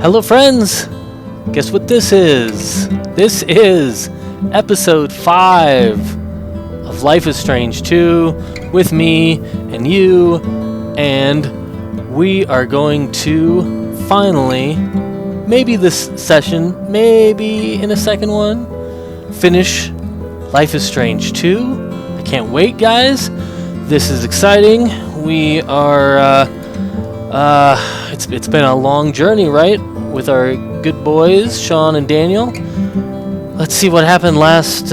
Hello, friends! Guess what this is? This is episode 5 of Life is Strange 2 with me and you, and we are going to finally, maybe this session, maybe in a second one, finish Life is Strange 2. I can't wait, guys. This is exciting. We are, it's been a long journey, right? With our good boys, Sean and Daniel. Let's see what happened last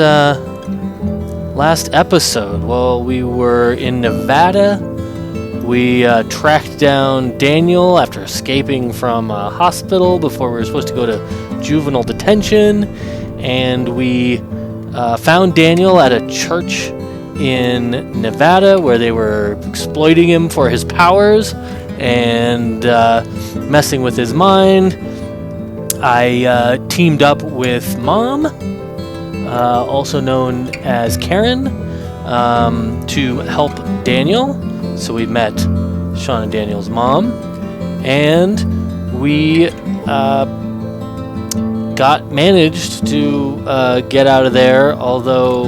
episode. Well, we were in Nevada. We tracked down Daniel after escaping from a hospital before we were supposed to go to juvenile detention. And we found Daniel at a church in Nevada where they were exploiting him for his powers and messing with his mind. I teamed up with Mom, also known as Karen, to help Daniel. So we met Sean and Daniel's mom, and we managed to get out of there. Although,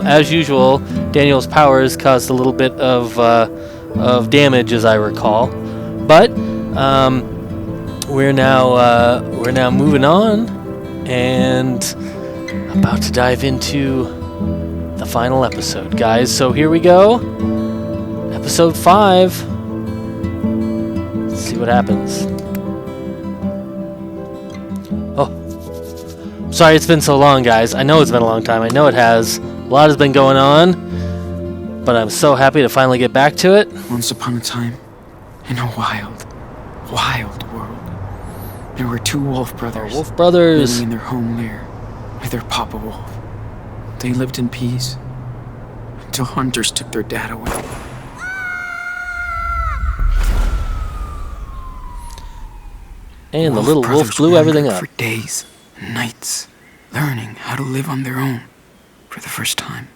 as usual, Daniel's powers caused a little bit of damage, as I recall. But we're now moving on and about to dive into the final episode, guys. So here we go. Episode 5. Let's see what happens. Oh, sorry it's been so long, guys. I know it's been a long time. I know it has. A lot has been going on, but I'm so happy to finally get back to it. Once upon a time, in a wild world, there were two wolf brothers. Wolf brothers. Living in their home lair with their papa wolf. They lived in peace until hunters took their dad away. And the little wolf blew everything up. For days and nights, learning how to live on their own for the first time.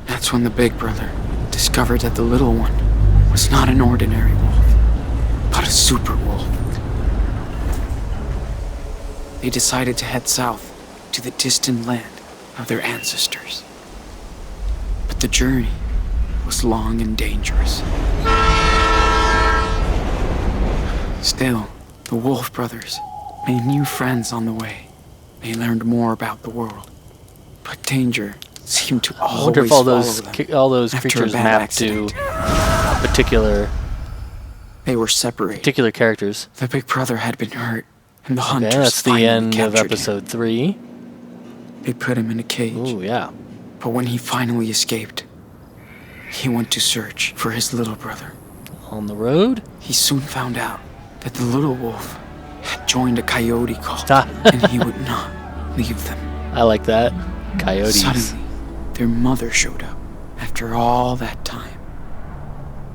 That's when the big brother discovered that the little one was not an ordinary wolf, but a super wolf. They decided to head south to the distant land of their ancestors. But the journey was long and dangerous. Still, the Wolf brothers made new friends on the way. They learned more about the world, but danger seemed to always I wonder if all those after creatures a bad map accident. to They were separated. particular characters. The big brother had been hurt, and the hunters Okay, that's the finally end of captured episode 3. him. They put him in a cage. Ooh, yeah. But when he finally escaped, he went to search for his little brother. On the road? He soon found out that the little wolf had joined a coyote cult, Ah. and he would not leave them. I like that. Coyotes. Suddenly, their mother showed up after all that time.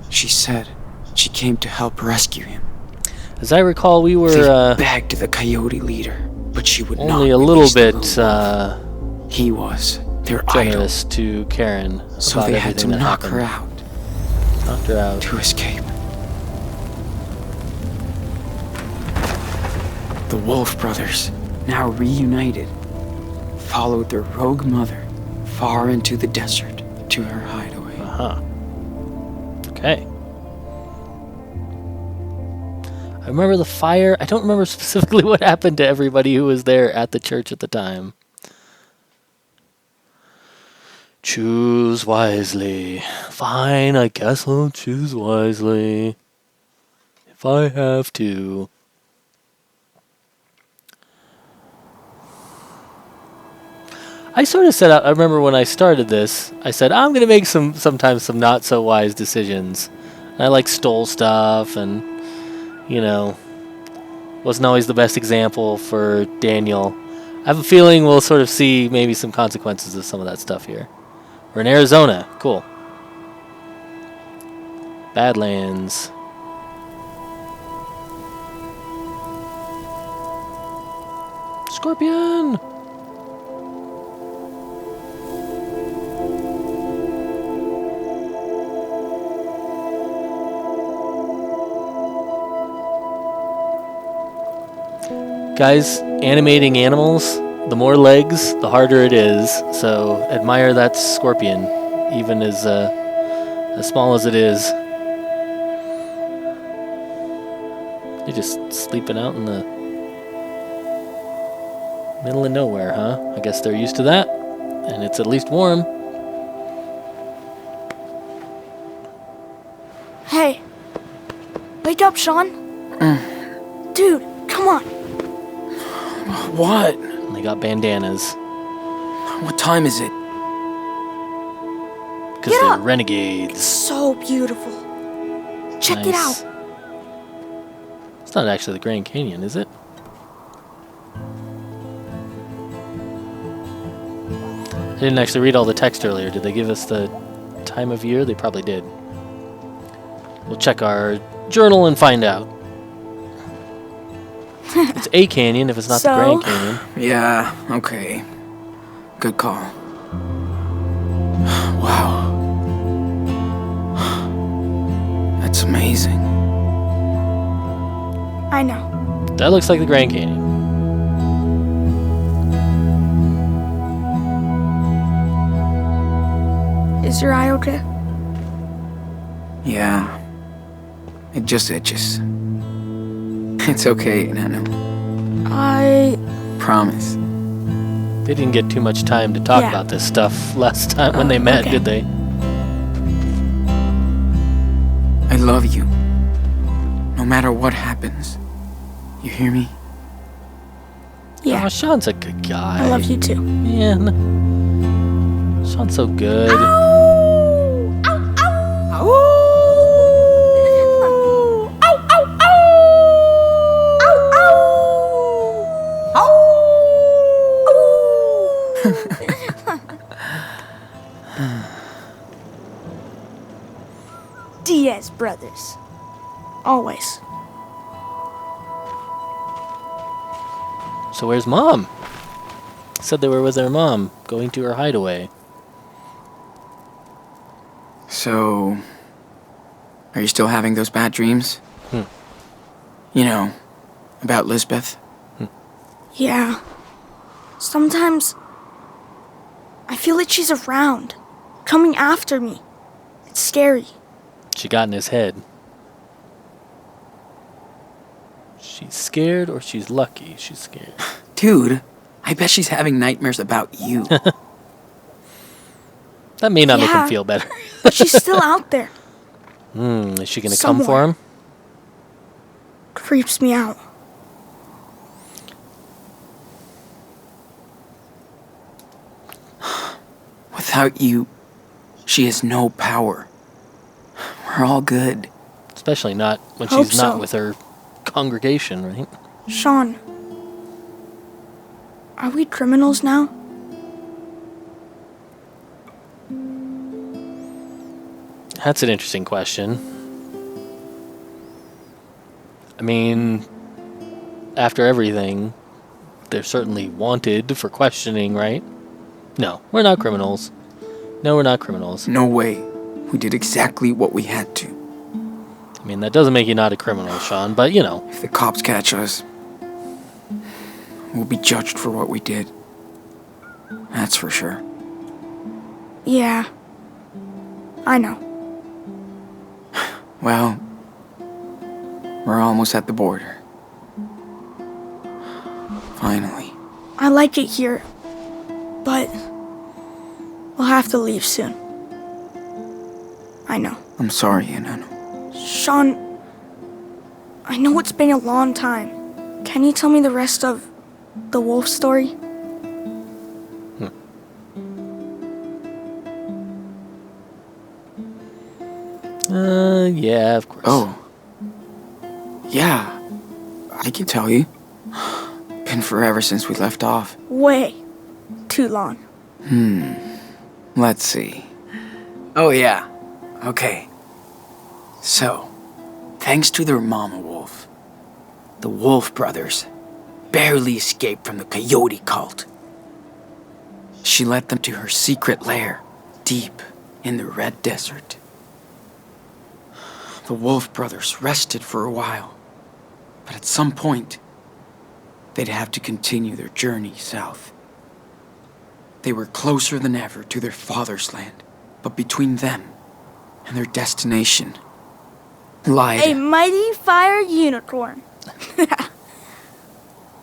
She said she came to help rescue him. As I recall, we They were begged the coyote leader, but she would not only a little release the bit little wolf. He was their idol, generous to Karen so about they had to everything that knock happened. her out Knocked her out. to escape. The Wolf brothers, now reunited, followed their rogue mother far into the desert to her hideaway. Uh-huh. Okay. I remember the fire. I don't remember specifically what happened to everybody who was there at the church at the time. Choose wisely. Fine, I guess I'll choose wisely. If I have to. I sort of said, I remember when I started this, I said, I'm going to make sometimes some not so wise decisions. I stole stuff and, wasn't always the best example for Daniel. I have a feeling we'll sort of see maybe some consequences of some of that stuff here. We're in Arizona. Cool. Badlands. Scorpion! Guys, animating animals, the more legs, the harder it is. So admire that scorpion, even as small as it is. You're just sleeping out in the middle of nowhere, huh? I guess they're used to that, and it's at least warm. Hey, wake up, Sean. Dude, come on. What? They got bandanas What time is it? because Get they're up. renegades. So beautiful. Check it Nice. out. It's not actually the Grand Canyon, is it? I didn't actually read all the text earlier. Did they give us the time of year? They probably did. We'll check our journal and find out. It's a canyon if it's not the So? Grand Canyon. Yeah, okay. Good call. Wow. That's amazing. I know. That looks like the Grand Canyon. Is your eye okay? Yeah. It just itches. It's okay, Nano. I... Promise. They didn't get too much time to talk Yeah. about this stuff last time when they met, okay. did they? I love you. No matter what happens. You hear me? Yeah, Oh, Sean's a good guy. I love you too. Yeah. Sean's so good. Diaz brothers. Always. So where's Mom? Said they were with their mom, going to her hideaway. So, are you still having those bad dreams? You know, about Lisbeth? Yeah. Sometimes I feel like she's around, coming after me. It's scary. She got in his head. She's scared or she's lucky she's scared. Dude, I bet she's having nightmares about you. That may not make him Yeah. feel better. But she's still out there. Is she gonna come for Somewhere. him? Creeps me out. Without you, she has no power. We're all good. Especially not when Hope she's not so. with her congregation, right? Sean, are we criminals now? That's an interesting question. I mean, after everything, they're certainly wanted for questioning, right? No, we're not criminals. No, we're not criminals. No way. We did exactly what we had to. I mean, that doesn't make you not a criminal, Sean, but you know. If the cops catch us, we'll be judged for what we did. That's for sure. Yeah. I know. Well, we're almost at the border. Finally. I like it here, but we'll have to leave soon. I know. I'm sorry, Nano. Sean, I know it's been a long time. Can you tell me the rest of the wolf story? Yeah, of course. Oh. Yeah. I can tell you. Been forever since we left off. Way too long. Let's see. Oh, yeah. Okay. So, thanks to their mama wolf, the Wolf brothers barely escaped from the coyote cult. She led them to her secret lair, deep in the Red Desert. The Wolf brothers rested for a while, but at some point, they'd have to continue their journey south. They were closer than ever to their father's land, but between them and their destination lied A mighty fire unicorn.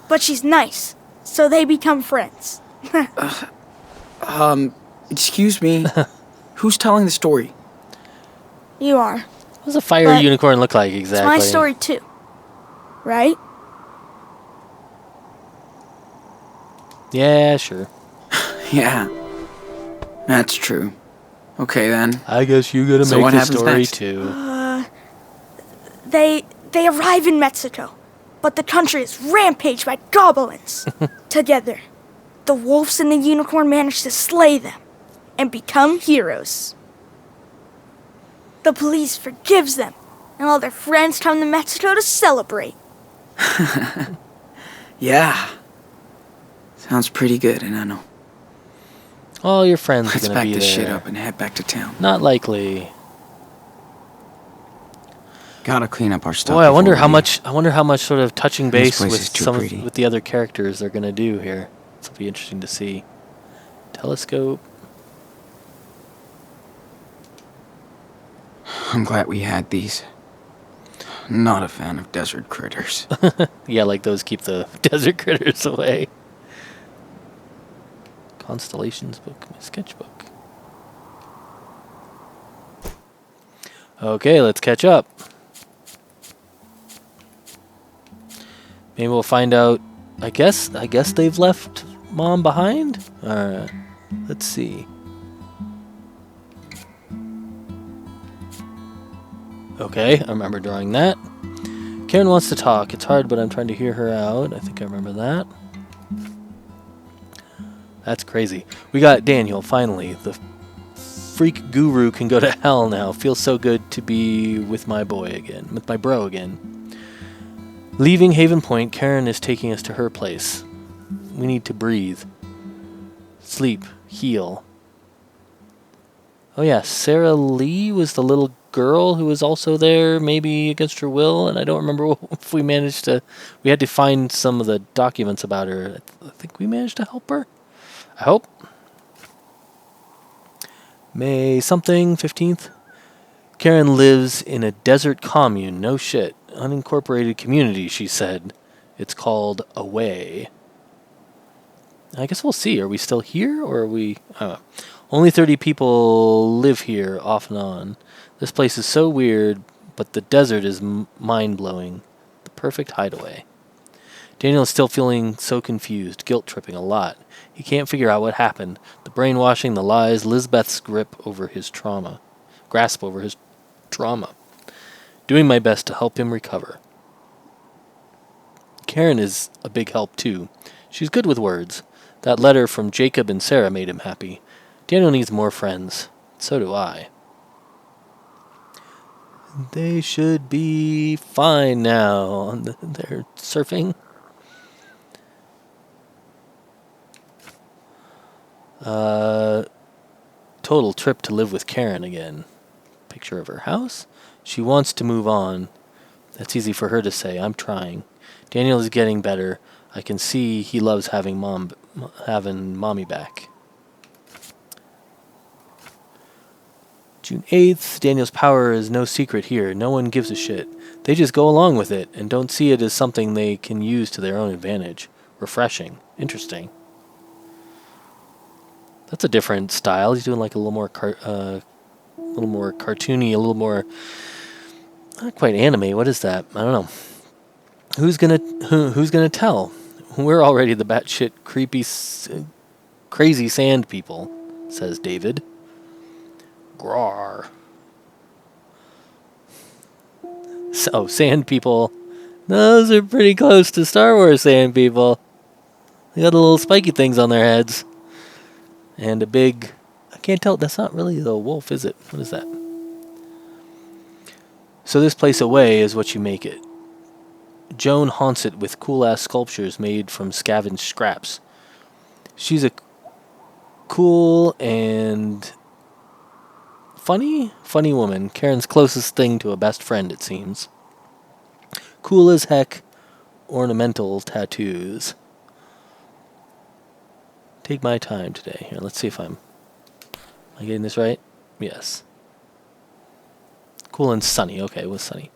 But she's nice, so they become friends. Excuse me. Who's telling the story? You are. What does a fire But unicorn look like It's exactly? my story too. Right? Yeah, sure. Yeah, that's true. Okay then. I guess you gotta So make what the happens story next? too. They arrive in Mexico, but the country is rampaged by goblins. Together, the wolves and the unicorn manage to slay them and become heroes. The police forgives them, and all their friends come to Mexico to celebrate. Yeah. Sounds pretty good, Enano. All your friends are Let's gonna back be this there. shit up and head back to town. Not likely. Gotta clean up our stuff. Boy, I wonder before how we much. I wonder how much sort of touching This base place with is too some of, pretty. with the other characters they're gonna do here. This will be interesting to see. Telescope. I'm glad we had these. Not a fan of desert critters. Yeah, like those keep the desert critters away. Constellations book, my sketchbook. Okay, let's catch up. Maybe we'll find out. I guess they've left Mom behind. Alright, let's see. Okay, I remember drawing that. Karen wants to talk. It's hard, but I'm trying to hear her out. I think I remember that. That's crazy. We got Daniel, finally. The freak guru can go to hell now. Feels so good to be with my boy again. With my bro again. Leaving Haven Point, Karen is taking us to her place. We need to breathe. Sleep. Heal. Oh yeah, Sarah Lee was the little girl who was also there, maybe against her will, and I don't remember if we managed to... We had to find some of the documents about her. I think we managed to help her. I hope. May something, 15th. Karen lives in a desert commune, no shit. Unincorporated community, she said. It's called Away. I guess we'll see. Are we still here, or are we... Only 30 people live here, off and on. This place is so weird, but the desert is mind-blowing. The perfect hideaway. Daniel is still feeling so confused, guilt-tripping a lot. He can't figure out what happened. The brainwashing, the lies, Lizbeth's grasp over his trauma. Doing my best to help him recover. Karen is a big help, too. She's good with words. That letter from Jacob and Sarah made him happy. Daniel needs more friends. So do I. They should be fine now. They're surfing. Total trip to live with Karen again. Picture of her house. She wants to move on. That's easy for her to say. I'm trying. Daniel is getting better. I can see he loves having mommy back. June 8th. Daniel's power is no secret here. No one gives a shit. They just go along with it and don't see it as something they can use to their own advantage. Refreshing. Interesting. That's a different style. He's doing like a little more cartoony, a little more not quite anime. What is that? I don't know. Who's gonna tell? We're already the batshit creepy, crazy sand people, says David. Grar. So sand people. Those are pretty close to Star Wars sand people. They got the little spiky things on their heads. And a big... I can't tell. That's not really the wolf, is it? What is that? So this place Away is what you make it. Joan haunts it with cool-ass sculptures made from scavenged scraps. She's a cool and funny woman. Karen's closest thing to a best friend, it seems. Cool as heck, ornamental tattoos. Take my time today. Here, let's see if am I getting this right? Yes. Cool and sunny. Okay, it was sunny.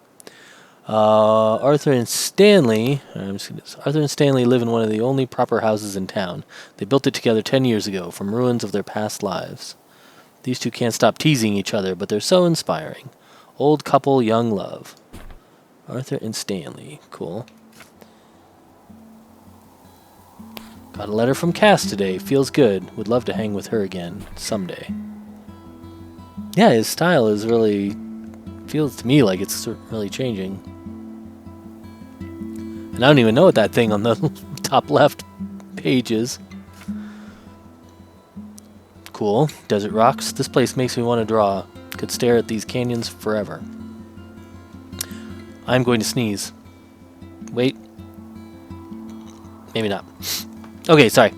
Arthur and Stanley live in one of the only proper houses in town. They built it together 10 years ago from ruins of their past lives. These two can't stop teasing each other, but they're so inspiring. Old couple, young love. Arthur and Stanley. Cool. Got a letter from Cass today. Feels good. Would love to hang with her again someday. Yeah, his style is really... feels to me like it's really changing. And I don't even know what that thing on the top left page is. Cool. Desert rocks. This place makes me want to draw. Could stare at these canyons forever. I'm going to sneeze. Wait. Maybe not. Okay, sorry.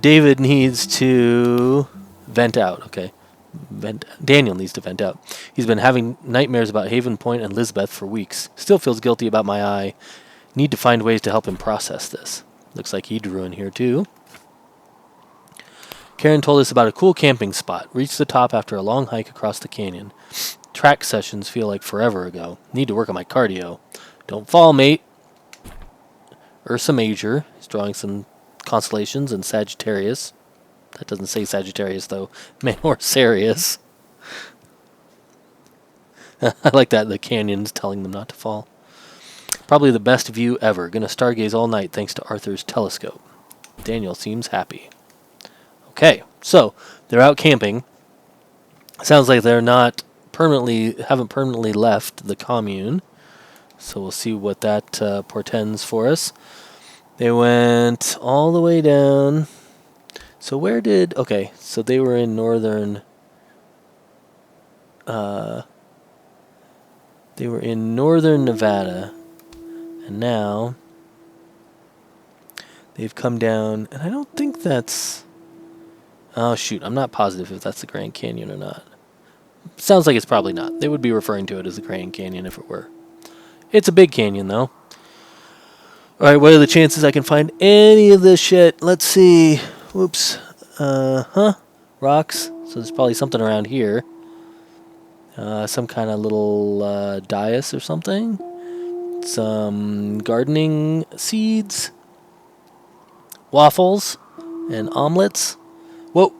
David needs to vent out. Okay. Daniel needs to vent out. He's been having nightmares about Haven Point and Lisbeth for weeks. Still feels guilty about my eye. Need to find ways to help him process this. Looks like he drew in here too. Karen told us about a cool camping spot. Reached the top after a long hike across the canyon. Track sessions feel like forever ago. Need to work on my cardio. Don't fall, mate. Ursa Major is drawing some constellations in Sagittarius. That doesn't say Sagittarius, though. Or Sirius. I like that, the canyons telling them not to fall. Probably the best view ever. Gonna stargaze all night thanks to Arthur's telescope. Daniel seems happy. Okay, so they're out camping. Sounds like they're haven't permanently left the commune. So we'll see what that portends for us. They went all the way down. So okay, so they were in northern Nevada, and now they've come down, and I don't think that's, oh shoot, I'm not positive if that's the Grand Canyon or not. Sounds like it's probably not. They would be referring to it as the Grand Canyon if it were. It's a big canyon though. Alright, what are the chances I can find any of this shit? Let's see. Whoops. Rocks. So there's probably something around here. Some kind of little dais or something. Some gardening seeds. Waffles. And omelets. Whoa.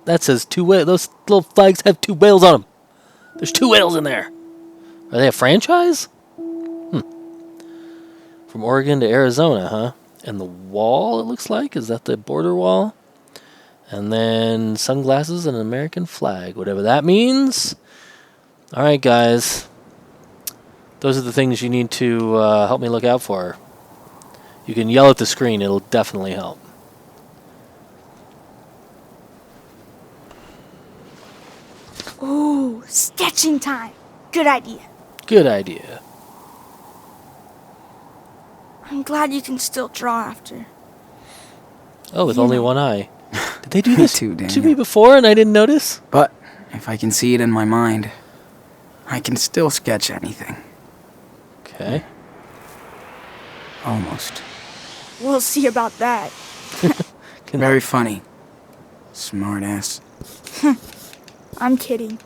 That says 2 whales. Those little flags have 2 whales on them. There's 2 whales in there. Are they a franchise? From Oregon to Arizona, huh? And the wall, it looks like. Is that the border wall? And then sunglasses and an American flag. Whatever that means. Alright, guys. Those are the things you need to help me look out for. You can yell at the screen. It'll definitely help. Ooh, sketching time. Good idea. Good idea. I'm glad you can still draw after. Oh, with only one eye. Did they do this too, to Daniel. me before and I didn't notice? But if I can see it in my mind, I can still sketch anything. Okay. Almost. We'll see about that. Very funny. Smart ass. I'm kidding.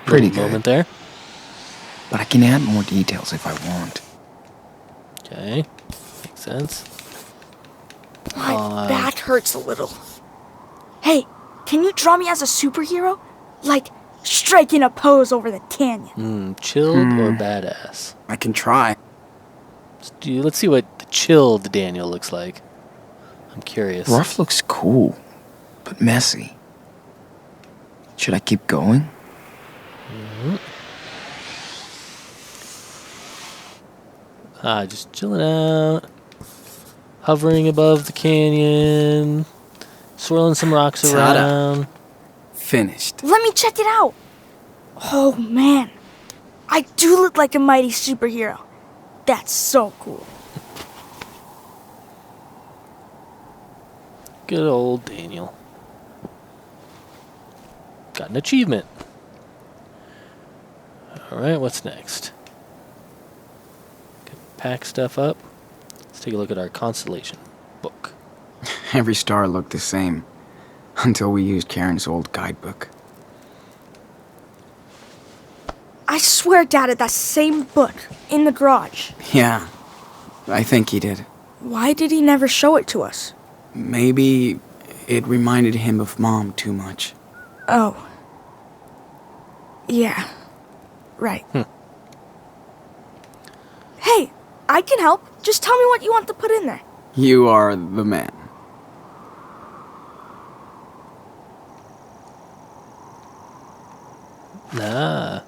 Pretty Little good. moment there. But I can add more details if I want. Okay. Makes sense. My back hurts a little. Hey, can you draw me as a superhero? Like, striking a pose over the canyon. Chilled or badass? I can try. Let's see what the chilled Daniel looks like. I'm curious. Rough looks cool, but messy. Should I keep going? Just chilling out. Hovering above the canyon. Swirling some rocks Ta-da. around. Finished. Let me check it out. Oh, man. I do look like a mighty superhero. That's so cool. Good old Daniel. Got an achievement. Alright, what's next? Can pack stuff up. Let's take a look at our constellation book. Every star looked the same until we used Karen's old guidebook. I swear Dad had that same book in the garage. Yeah, I think he did. Why did he never show it to us? Maybe it reminded him of Mom too much. Oh. Yeah. Right. Hey, I can help. Just tell me what you want to put in there. You are the man. Ah.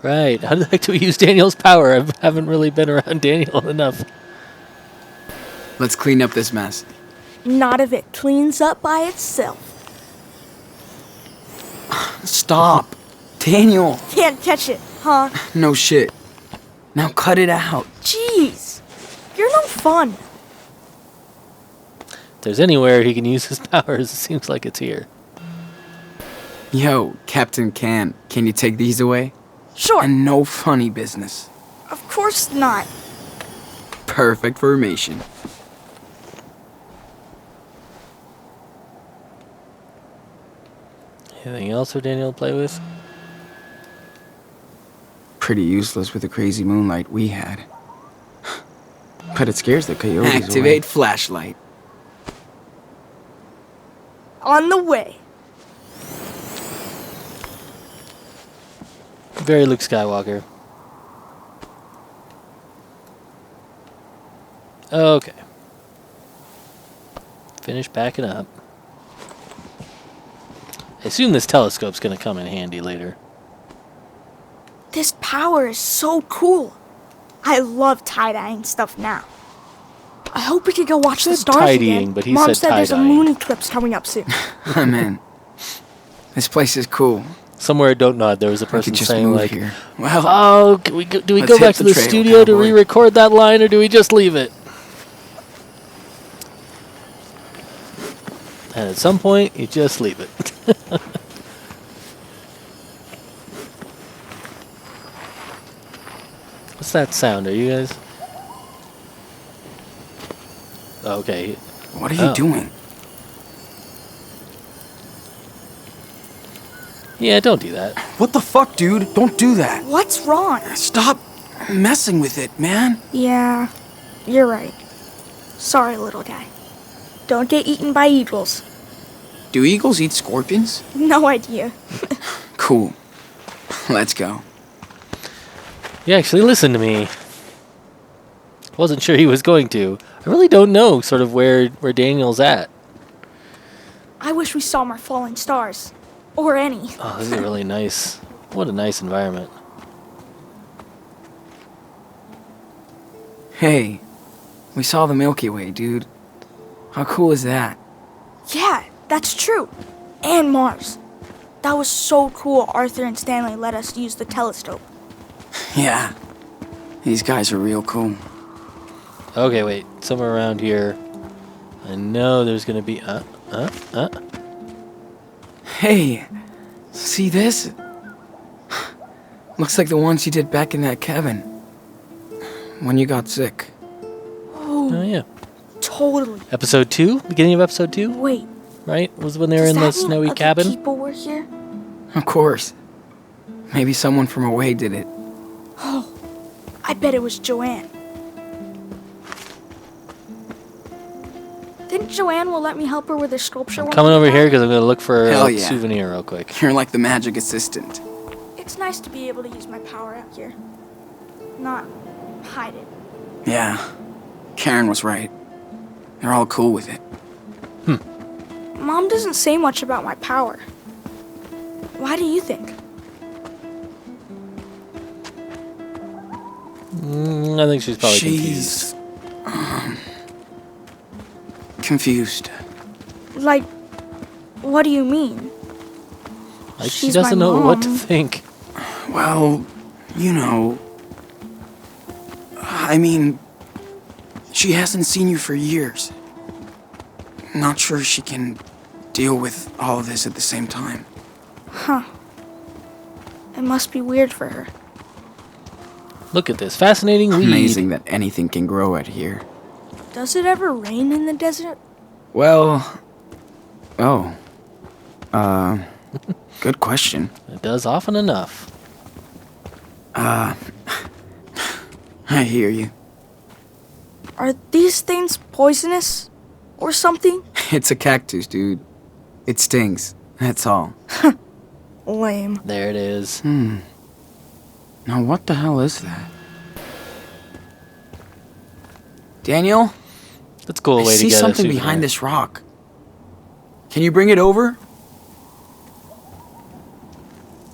Right. How the heck do we use Daniel's power? I haven't really been around Daniel enough. Let's clean up this mess. Not if it cleans up by itself. Stop! Daniel! Can't catch it, huh? No shit. Now cut it out. Jeez. You're no fun. If there's anywhere he can use his powers, it seems like it's here. Yo, Captain Can you take these away? Sure. And no funny business. Of course not. Perfect formation. Anything else for Daniel to play with? Pretty useless with the crazy moonlight we had. But it scares the coyotes away. Activate flashlight. On the way. Very Luke Skywalker. Okay. Finish packing up. I assume this telescope's gonna come in handy later. This power is so cool. I love tie-dyeing stuff now. I hope we can go watch the stars tidying, again. but he Mom said said there's a tie-dyeing. moon eclipse coming up soon. I'm in. This place is cool. Somewhere I don't nod, there was a I person could just saying move like, here. Well, "Oh, can we go, do we let's go hit back to the the trail, studio to cowboy." re-record that line, or do we just leave it?" And at some point, you just leave it. What's that sound? Are you guys? Okay. what are you doing? Yeah, don't do that. What the fuck, dude? Don't do that. What's wrong? Stop messing with it, man. Yeah, you're right. Sorry, little guy. Don't get eaten by eagles. Do eagles eat scorpions? No idea. Cool. Let's go. You actually listened to me. Wasn't sure he was going to. I really don't know sort of where Daniel's at. I wish we saw more falling stars. Or any. Oh, this is really nice. What a nice environment. Hey, we saw the Milky Way, dude. How cool is that? Yeah, that's true. And Mars. That was so cool Arthur and Stanley let us use the telescope. Yeah. These guys are real cool. Okay, wait. Somewhere around here. I know there's gonna be Hey, see this? Looks like the ones you did back in that cabin. When you got sick. Oh yeah. Totally. Episode 2? Beginning of episode 2? Wait. Right? Was when they were does in the that mean snowy other cabin? people were here? Of course. Maybe someone from away did it. Oh, I bet it was Joanne. Think Joanne will let me help her with her sculpture? when Coming we over get here back? because I'm gonna look for Hell a yeah. souvenir real quick. You're like the magic assistant. It's nice to be able to use my power out here. Not hide it. Yeah, Karen was right. They're all cool with it. Mom doesn't say much about my power. Why do you think? I think she's probably She's confused. Like, what do you mean? Like she she's doesn't my know what to mom. think. Well, you know. I mean, she hasn't seen you for years. Not sure she can deal with all of this at the same time. Huh. It must be weird for her. Look at this fascinating weed. Amazing that anything can grow out here. Does it ever rain in the desert? Well... Oh. Good question. It does often enough. I hear you. Are these things poisonous? Or something? It's a cactus, dude. It stings. That's all. Lame. There it is. Now what the hell is that? Daniel? That's a cool way I to see get something a behind souvenir. this rock. Can you bring it over?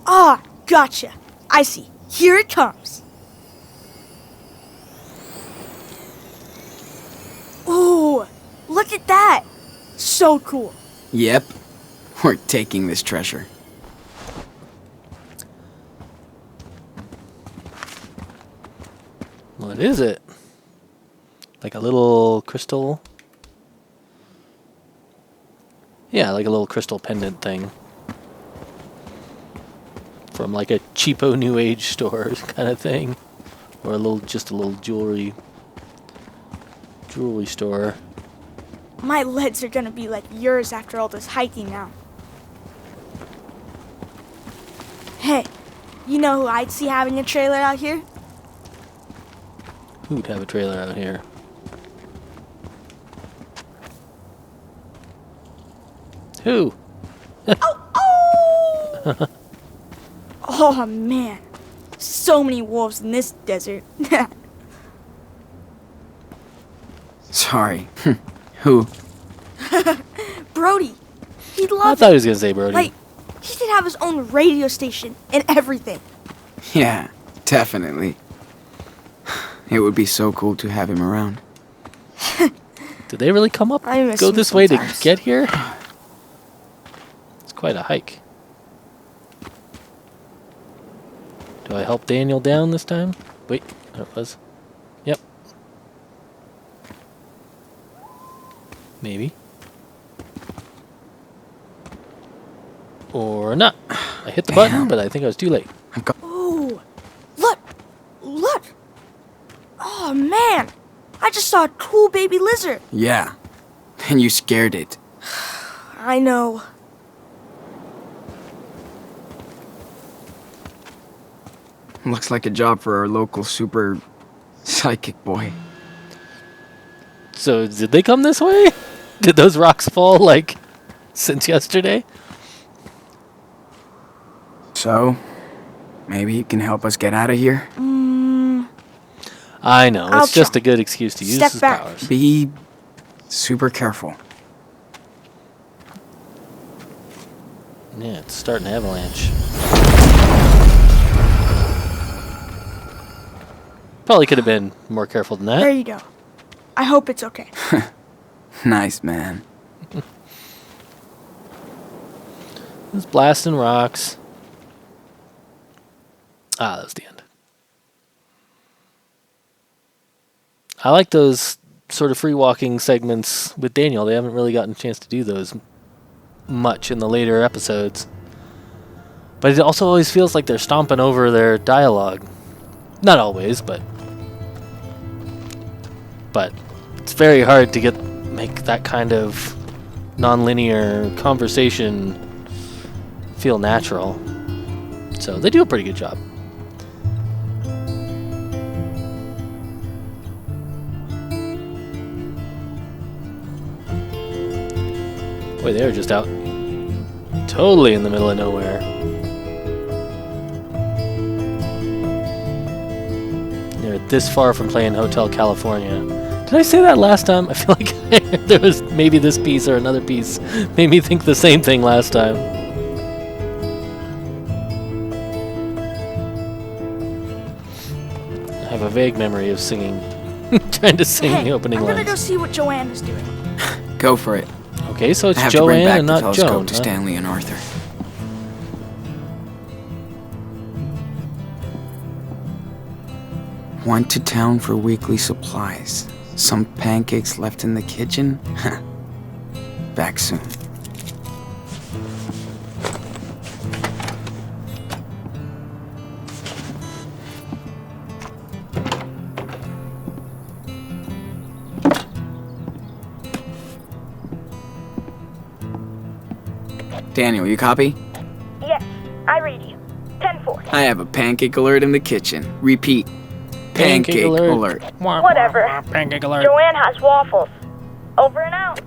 Ah, gotcha. I see. Here it comes. Ooh, look at that. So cool. Yep. We're taking this treasure. What is it? Like a little crystal? Yeah, like a little crystal pendant thing. From like a cheapo new age store kind of thing. Or just a little jewelry store. My legs are gonna be like yours after all this hiking now. Hey, you know who I'd see having a trailer out here? Who'd have a trailer out here? Who? Oh man, so many wolves in this desert. Sorry. Who? Brody, he'd I love thought he was gonna say Brody. Like, he could have his own radio station and everything. Yeah, definitely. It would be so cool to have him around. Did they really come up? I miss Go him this way to sometimes. get here? It's quite a hike. Do I help Daniel down this time? Wait, there it was. Yep. Maybe. Or not. I hit the button, Damn. but I think I was too late. Ooh, look, look. Oh man, I just saw a cool baby lizard. Yeah. And you scared it. I know. Looks like a job for our local super psychic boy. So, did they come this way? Did those rocks fall, like, since yesterday? So, maybe he can help us get out of here? I know, I'll it's just try. a good excuse to use Step his back. powers. Be super careful. Yeah, it's starting to avalanche. Probably could have been more careful than There that. you go. I hope it's okay. Nice, man. It's blasting rocks. Ah, that was the end. I like those sort of free walking segments with Daniel. They haven't really gotten a chance to do those much in the later episodes. But it also always feels like they're stomping over their dialogue. Not always, but it's very hard to make that kind of non-linear conversation feel natural. So they do a pretty good job. Boy, they're just out totally in the middle of nowhere. They're this far from playing Hotel California. Did I say that last time? I feel like there was maybe this piece or another piece made me think the same thing last time. I have a vague memory of singing, trying to sing Hey, the opening I'm gonna go lines. see what Joanne is doing. Go for it. Okay, so it's I have to bring Joanne back and the not telescope Joan. to huh? Stanley and Arthur. Went to town for weekly supplies. Some pancakes left in the kitchen? back soon. Daniel, you copy? Yes, I read you. 10-4. I have a pancake alert in the kitchen. Repeat. Pancake alert. Whatever. Pancake alert. Joanne has waffles. Over and out.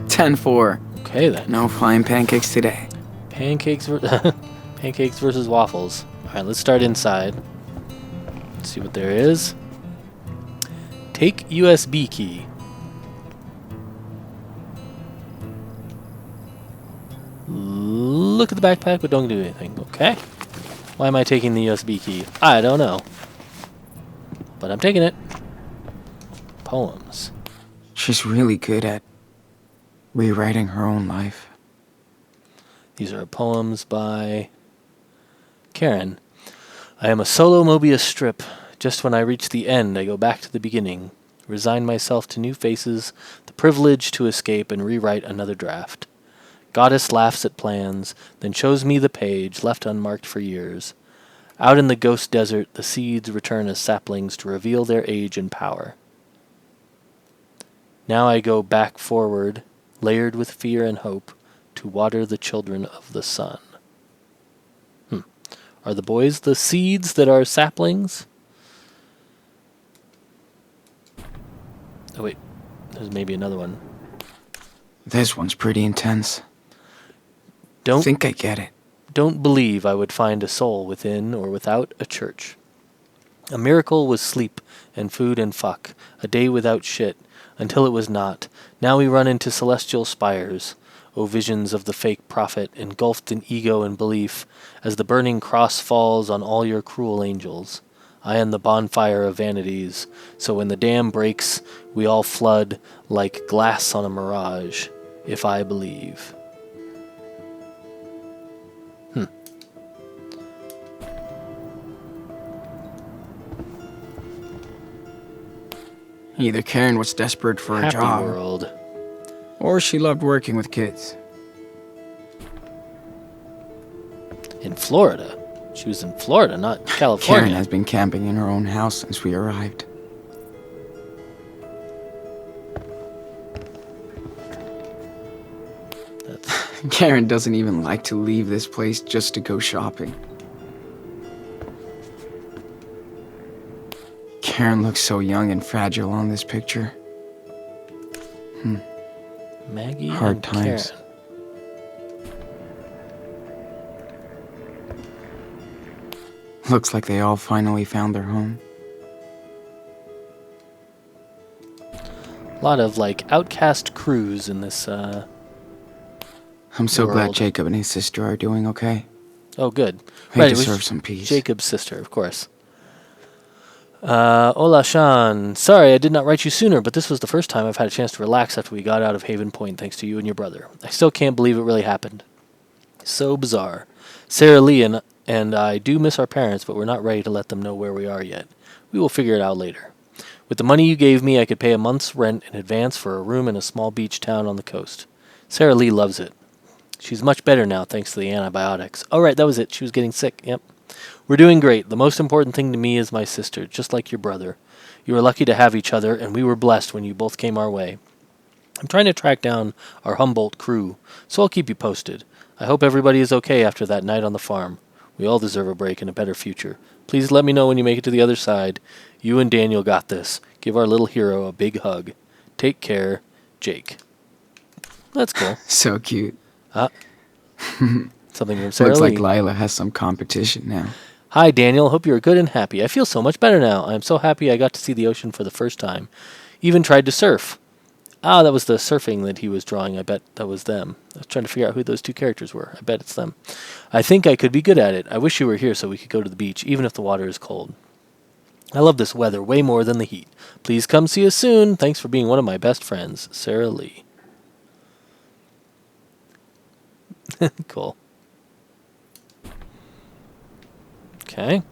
10-4. Okay then. No flying pancakes today. Pancakes versus waffles. All right, let's start inside. Let's see what there is. Take USB key. Look at the backpack, but don't do anything. Okay. Why am I taking the USB key? I don't know. But I'm taking it. Poems. She's really good at rewriting her own life. These are poems by Karen. I am a solo Mobius strip. Just when I reach the end, I go back to the beginning. Resign myself to new faces, the privilege to escape and rewrite another draft. Goddess laughs at plans, then shows me the page left unmarked for years. Out in the ghost desert, the seeds return as saplings to reveal their age and power. Now I go back forward, layered with fear and hope, to water the children of the sun. Are the boys the seeds that are saplings? Oh wait, there's maybe another one. This one's pretty intense. I Don't think I get it. Don't believe I would find a soul within or without a church. A miracle was sleep and food and fuck, a day without shit, until it was not. Now we run into celestial spires, O visions of the fake prophet, engulfed in ego and belief, as the burning cross falls on all your cruel angels. I am the bonfire of vanities, so when the dam breaks, we all flood like glass on a mirage, if I believe. Either Karen was desperate for a Happy job, world. or she loved working with kids. In Florida. She was in Florida, not California. Karen has been camping in her own house since we arrived. Karen doesn't even like to leave this place just to go shopping. Karen looks so young and fragile on this picture. Maggie Hard and times. Karen. Looks like they all finally found their home. A lot of like outcast crews in this. I'm so glad World. Jacob and his sister are doing okay. Oh, good. They it was deserve some peace. Jacob's sister, of course. Hola, Sean. Sorry I did not write you sooner, but this was the first time I've had a chance to relax after we got out of Haven Point, thanks to you and your brother. I still can't believe it really happened. So bizarre. Sarah Lee and I do miss our parents, but we're not ready to let them know where we are yet. We will figure it out later. With the money you gave me, I could pay a month's rent in advance for a room in a small beach town on the coast. Sarah Lee loves it. She's much better now, thanks to the antibiotics. Oh, right, that was it. She was getting sick. Yep. We're doing great. The most important thing to me is my sister, just like your brother. You were lucky to have each other, and we were blessed when you both came our way. I'm trying to track down our Humboldt crew, so I'll keep you posted. I hope everybody is okay after that night on the farm. We all deserve a break and a better future. Please let me know when you make it to the other side. You and Daniel got this. Give our little hero a big hug. Take care, Jake. That's cool. So cute. Something from Sarah Looks Lee. like Lila has some competition now. Hi, Daniel. Hope you are good and happy. I feel so much better now. I am so happy I got to see the ocean for the first time. Even tried to surf. Ah, that was the surfing that he was drawing. I bet that was them. I was trying to figure out who those two characters were. I bet it's them. I think I could be good at it. I wish you were here so we could go to the beach, even if the water is cold. I love this weather way more than the heat. Please come see us soon. Thanks for being one of my best friends, Sarah Lee. Cool. Okay.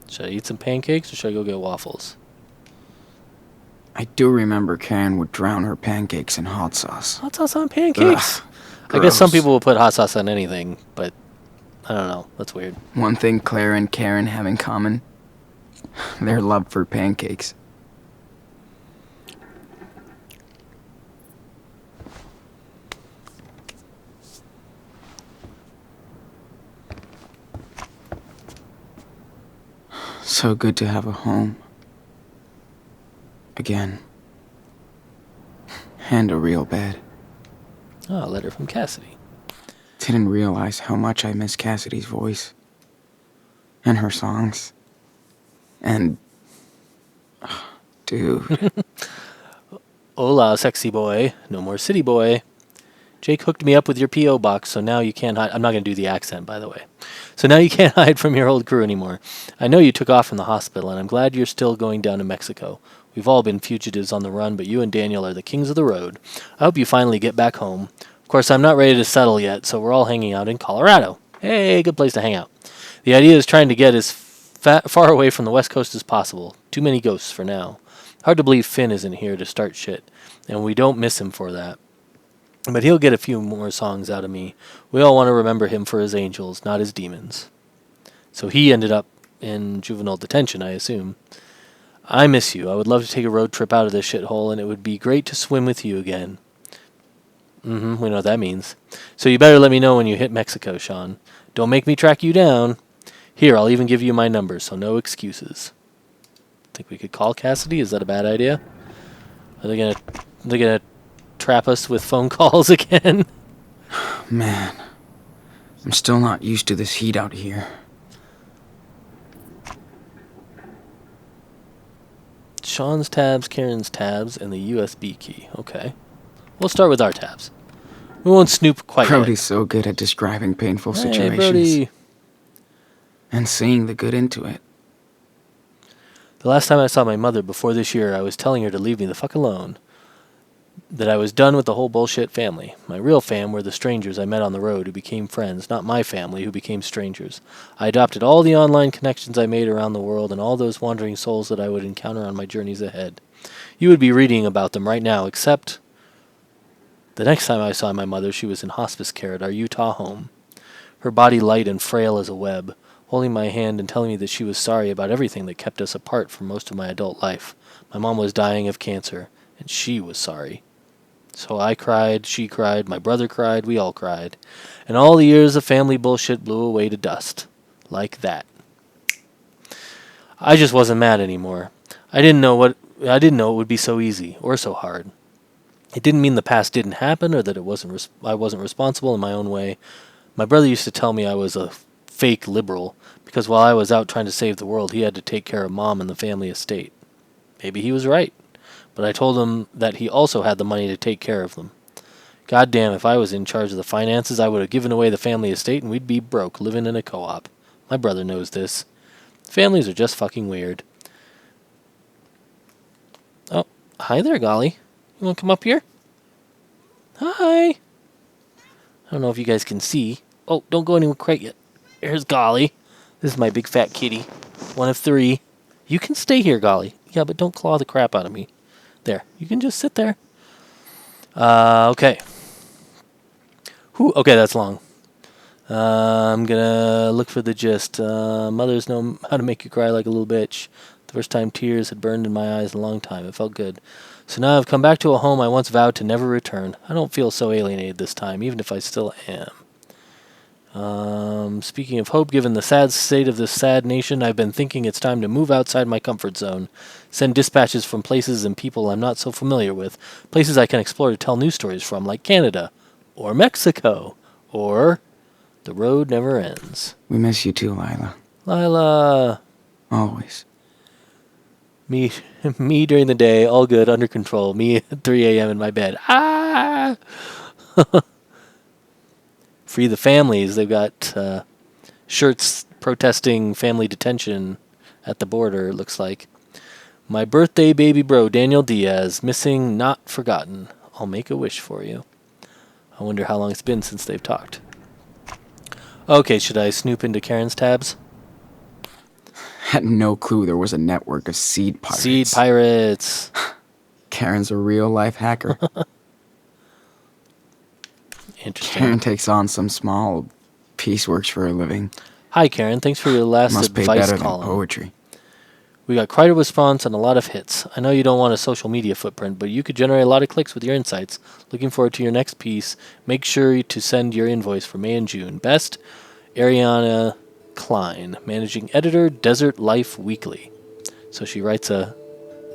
Should I eat some pancakes or should I go get waffles? I I do remember Karen would drown her pancakes in hot sauce. Hot sauce on pancakes? Ugh, I guess some gross. people will put hot sauce on anything, but I don't know. That's weird. One thing Claire and Karen have in common, their love for pancakes. So good to have a home. Again. And a real bed. Oh, a letter from Cassidy. Didn't realize how much I miss Cassidy's voice. And her songs. And... dude. Hola, sexy boy. No more city boy. Jake hooked me up with your P.O. box, so now you can't hide. I'm not going to do the accent, by the way. So now you can't hide from your old crew anymore. I know you took off from the hospital, and I'm glad you're still going down to Mexico. We've all been fugitives on the run, but you and Daniel are the kings of the road. I hope you finally get back home. Of course, I'm not ready to settle yet, so we're all hanging out in Colorado. Hey, good place to hang out. The idea is trying to get as far away from the West Coast as possible. Too many ghosts for now. Hard to believe Finn isn't here to start shit, and we don't miss him for that. But he'll get a few more songs out of me. We all want to remember him for his angels, not his demons. So he ended up in juvenile detention, I assume. I miss you. I would love to take a road trip out of this shithole, and it would be great to swim with you again. We know what that means. So you better let me know when you hit Mexico, Sean. Don't make me track you down. Here, I'll even give you my number, so no excuses. Think we could call Cassidy? Is that a bad idea? Are they gonna trap us with phone calls again? Man, I'm still not used to this heat out here. Sean's tabs, Karen's tabs, and the USB key. Okay. We'll start with our tabs. We won't snoop quite yet. Brody's so good at describing painful Hey, situations. Brody. And seeing the good into it. The last time I saw my mother before this year, I was telling her to leave me the fuck alone. That I was done with the whole bullshit family. My real fam were the strangers I met on the road who became friends, not my family who became strangers. I adopted all the online connections I made around the world and all those wandering souls that I would encounter on my journeys ahead. You would be reading about them right now, except the next time I saw my mother, she was in hospice care at our Utah home. Her body light and frail as a web, holding my hand and telling me that she was sorry about everything that kept us apart for most of my adult life. My mom was dying of cancer, and she was sorry. So I cried, she cried, my brother cried, we all cried. And all the years of family bullshit blew away to dust. Like that. I just wasn't mad anymore. I didn't know it would be so easy or so hard. It didn't mean the past didn't happen or that I wasn't responsible in my own way. My brother used to tell me I was a fake liberal because while I was out trying to save the world, he had to take care of Mom and the family estate. Maybe he was right. But I told him that he also had the money to take care of them. God damn, if I was in charge of the finances, I would have given away the family estate and we'd be broke, living in a co-op. My brother knows this. Families are just fucking weird. Oh, hi there, Golly. You want to come up here? Hi. I don't know if you guys can see. Oh, don't go anywhere quite yet. Here's Golly. This is my big fat kitty. One of 3. You can stay here, Golly. Yeah, but don't claw the crap out of me. There. You can just sit there. Okay. Whew, okay, that's long. I'm gonna look for the gist. Mothers know how to make you cry like a little bitch. The first time tears had burned in my eyes in a long time. It felt good. So now I've come back to a home I once vowed to never return. I don't feel so alienated this time, even if I still am. Speaking of hope, given the sad state of this sad nation, I've been thinking it's time to move outside my comfort zone. Send dispatches from places and people I'm not so familiar with. Places I can explore to tell news stories from, like Canada. Or Mexico. Or the road never ends. We miss you too, Lila. Lila. Always. Me during the day, all good, under control. Me at 3 a.m. in my bed. Ah! Free the families. They've got shirts protesting family detention at the border, it looks like. My birthday baby bro, Daniel Diaz, missing, not forgotten. I'll make a wish for you. I wonder how long it's been since they've talked. Okay, should I snoop into Karen's tabs? Had no clue there was a network of seed pirates. Seed pirates. Karen's a real-life hacker. Interesting. Karen takes on some small pieceworks for a living. Hi, Karen. Thanks for your last Must pay advice better column. than poetry. We got quite a response and a lot of hits. I know you don't want a social media footprint, but you could generate a lot of clicks with your insights. Looking forward to your next piece. Make sure to send your invoice for May and June. Best, Ariana Klein, managing editor, Desert Life Weekly. So she writes a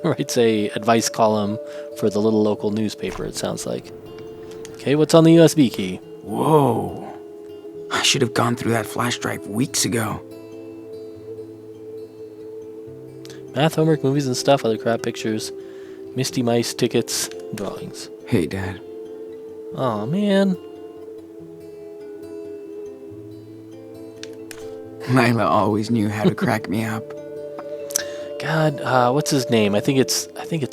advice column for the little local newspaper, it sounds like. Okay, what's on the USB key? Whoa. I should have gone through that flash drive weeks ago. Math, homework, movies and stuff, other crap, pictures, Misty Mice, tickets, drawings. Hey, Dad. Aw, man. Lila always knew how to crack me up. God, what's his name? I think it's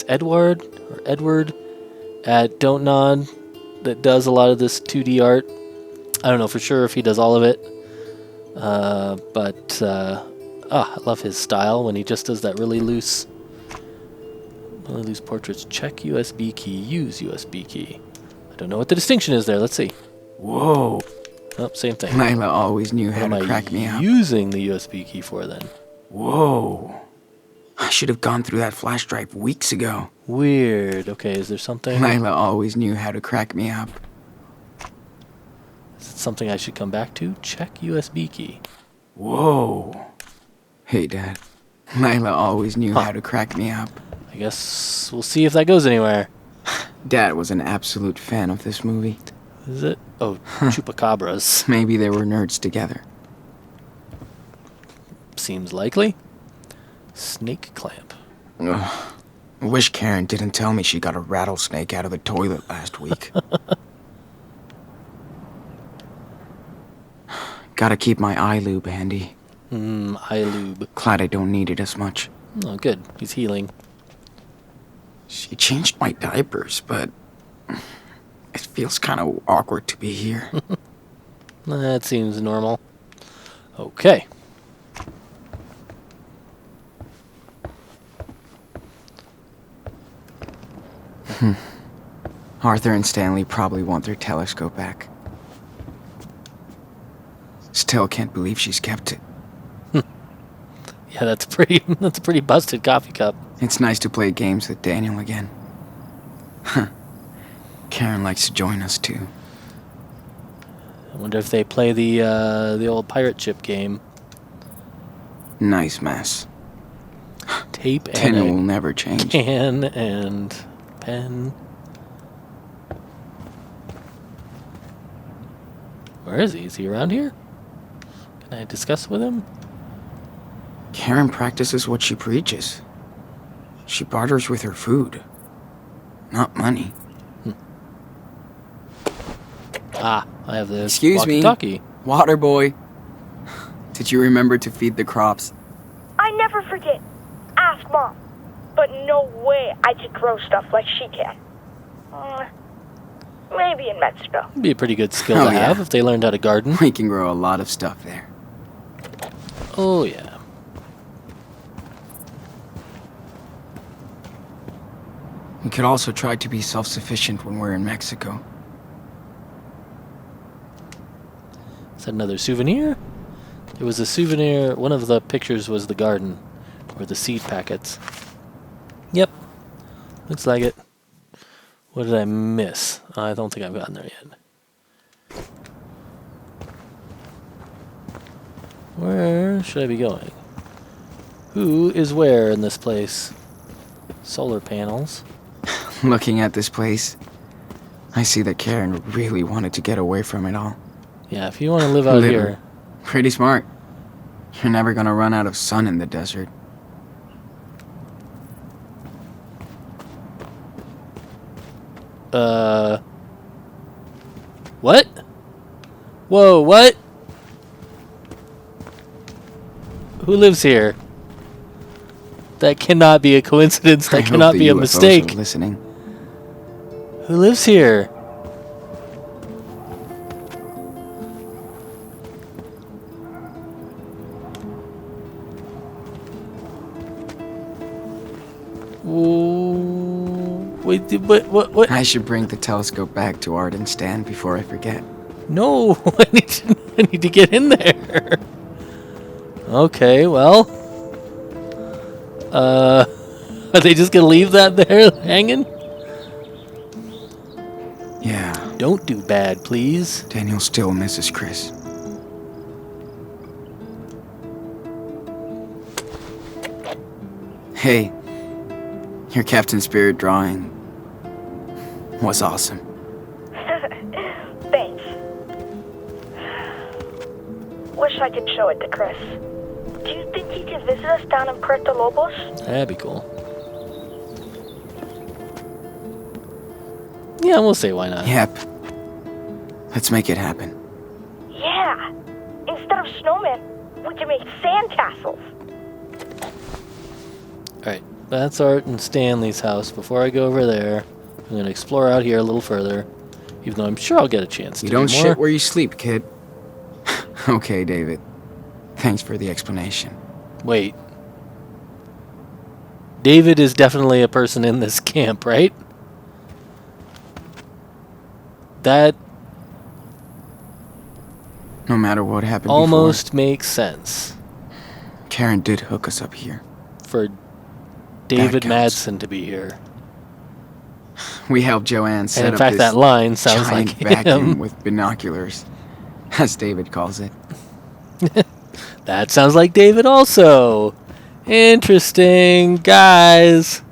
Edward at Don't Nod that does a lot of this 2D art. I don't know for sure if he does all of it, but I love his style when he just does that really loose portraits. Check USB key, use USB key. I don't know what the distinction is there. Let's see. Whoa. Oh, same thing. Lila always knew how What to am crack me I up. using the USB key for then? Whoa. I should have gone through that flash drive weeks ago. Weird. Okay, is there something? Lila always knew how to crack me up. Is it something I should come back to? Check USB key. Whoa. Hey, Dad. Lila always knew how to crack me up. I guess we'll see if that goes anywhere. Dad was an absolute fan of this movie. Is it? Oh, chupacabras. Maybe they were nerds together. Seems likely. Snake clamp. Ugh. I wish Karen didn't tell me she got a rattlesnake out of the toilet last week. Gotta keep my eye lube handy. Eye lube. Glad I don't need it as much. Oh, good. He's healing. She changed my diapers, but it feels kind of awkward to be here. That seems normal. Okay. Arthur and Stanley probably want their telescope back. Still can't believe she's kept it. Yeah, that's a pretty busted coffee cup. It's nice to play games with Daniel again. Karen likes to join us too. I wonder if they play the old pirate ship game. Nice mess. Tape and Tin will a never change. can and pen. Where is he? Is he around here? Can I discuss with him? Karen practices what she preaches. She barters with her food, not money. Ah, I have this Excuse me. walkie-talkie. Water boy. Did you remember to feed the crops? I never forget. Ask Mom. But no way I could grow stuff like she can. Maybe in Mexico. It'd be a pretty good skill Oh, to yeah. have if they learned how to garden. We can grow a lot of stuff there. Oh, yeah. We could also try to be self-sufficient when we're in Mexico. Is that another souvenir? There was a souvenir. One of the pictures was the garden, or the seed packets. Yep. Looks like it. What did I miss? I don't think I've gotten there yet. Where should I be going? Who is where in this place? Solar panels. Looking at this place, I see that Karen really wanted to get away from it all. Yeah, if you want to live out Little. here. Pretty smart. You're never gonna run out of sun in the desert. What? Whoa, what? Who lives here? That cannot be a coincidence. I That hope cannot the be a UFOs are mistake. listening. Who lives here? Wait, what? I should bring the telescope back to Art and Stan before I forget. No, I need to get in there. Okay, well. Are they just gonna leave that there hanging? Yeah, Don't do bad, please. Daniel still misses Chris. Hey, your Captain Spirit drawing was awesome. Thanks. Wish I could show it to Chris. Do you think he can visit us down in Puerto Lobos? That'd be cool. Yeah, we'll say why not. Yep. Let's make it happen. Yeah. Instead of snowmen, we can make sandcastles. Alright, that's Art and Stanley's house. Before I go over there, I'm going to explore out here a little further. Even though I'm sure I'll get a chance to You don't do more. shit where you sleep, kid. Okay, David. Thanks for the explanation. Wait. David is definitely a person in this camp, right? That No matter what happened almost makes sense before, Karen did hook us up here. for David counts. Madsen to be here. We helped Joanne set And in up fact, this that line sounds giant like vacuum him. with binoculars, as David calls it. That sounds like David also. Interesting, guys.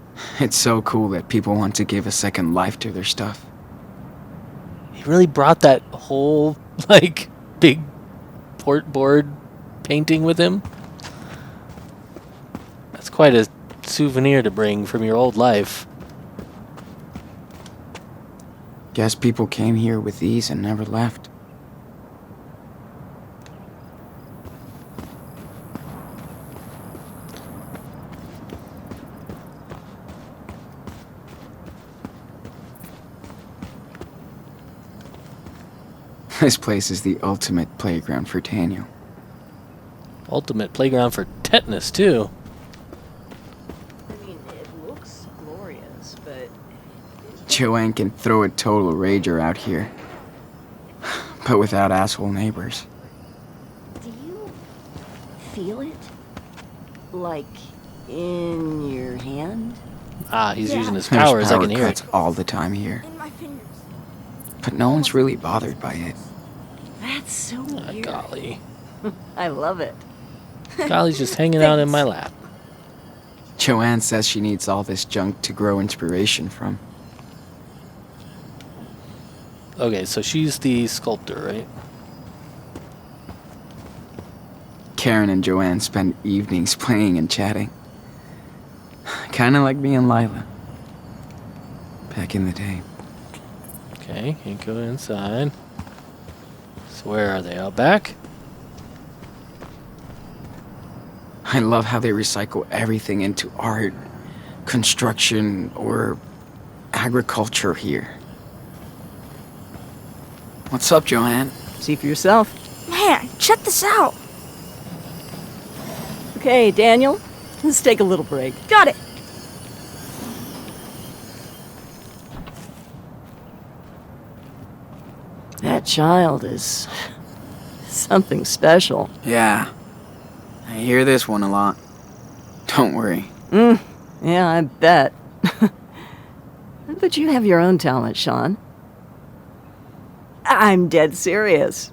It's so cool that people want to give a second life to their stuff. He really brought that whole, like, big port board painting with him. That's quite a souvenir to bring from your old life. Guess people came here with these and never left. This place is the ultimate playground for Daniel. Ultimate playground for tetanus, too. I mean, it looks glorious, but Joanne can throw a total rager out here. But without asshole neighbors. do you feel it? Like in your hand? Ah, he's Yeah. using his There's powers. I power can hear cuts it. all the time here. In my fingers. But no one's really bothered by it. That's so Ah, weird. golly. I love it. Golly's just hanging out in my lap. Joanne says she needs all this junk to grow inspiration from. Okay, so she's the sculptor, right? Karen and Joanne spend evenings playing and chatting. Kinda like me and Lila. Back in the day. Okay, can't go inside. So where are they? Out back? I love how they recycle everything into art, construction, or agriculture here. What's up, Joanne? See for yourself. Man, check this out. Okay, Daniel, let's take a little break. Got it. That child is something special. Yeah. I hear this one a lot. Don't worry. Yeah, I bet. But you have your own talent, Sean. I'm dead serious.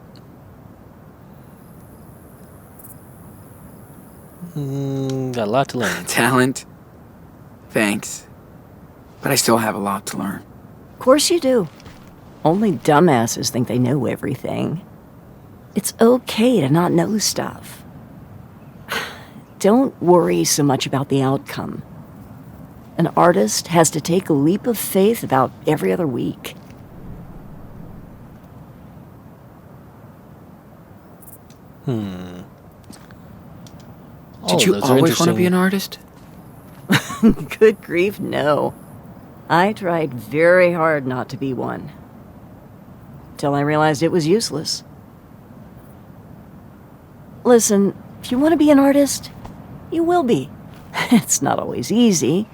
Got a lot to learn. Talent? Thanks. But I still have a lot to learn. Of course you do. Only dumbasses think they know everything. It's okay to not know stuff. Don't worry so much about the outcome. An artist has to take a leap of faith about every other week. Did you always want to be an artist? Good grief, no. I tried very hard not to be one. Till I realized it was useless. Listen, if you want to be an artist, you will be. It's not always easy,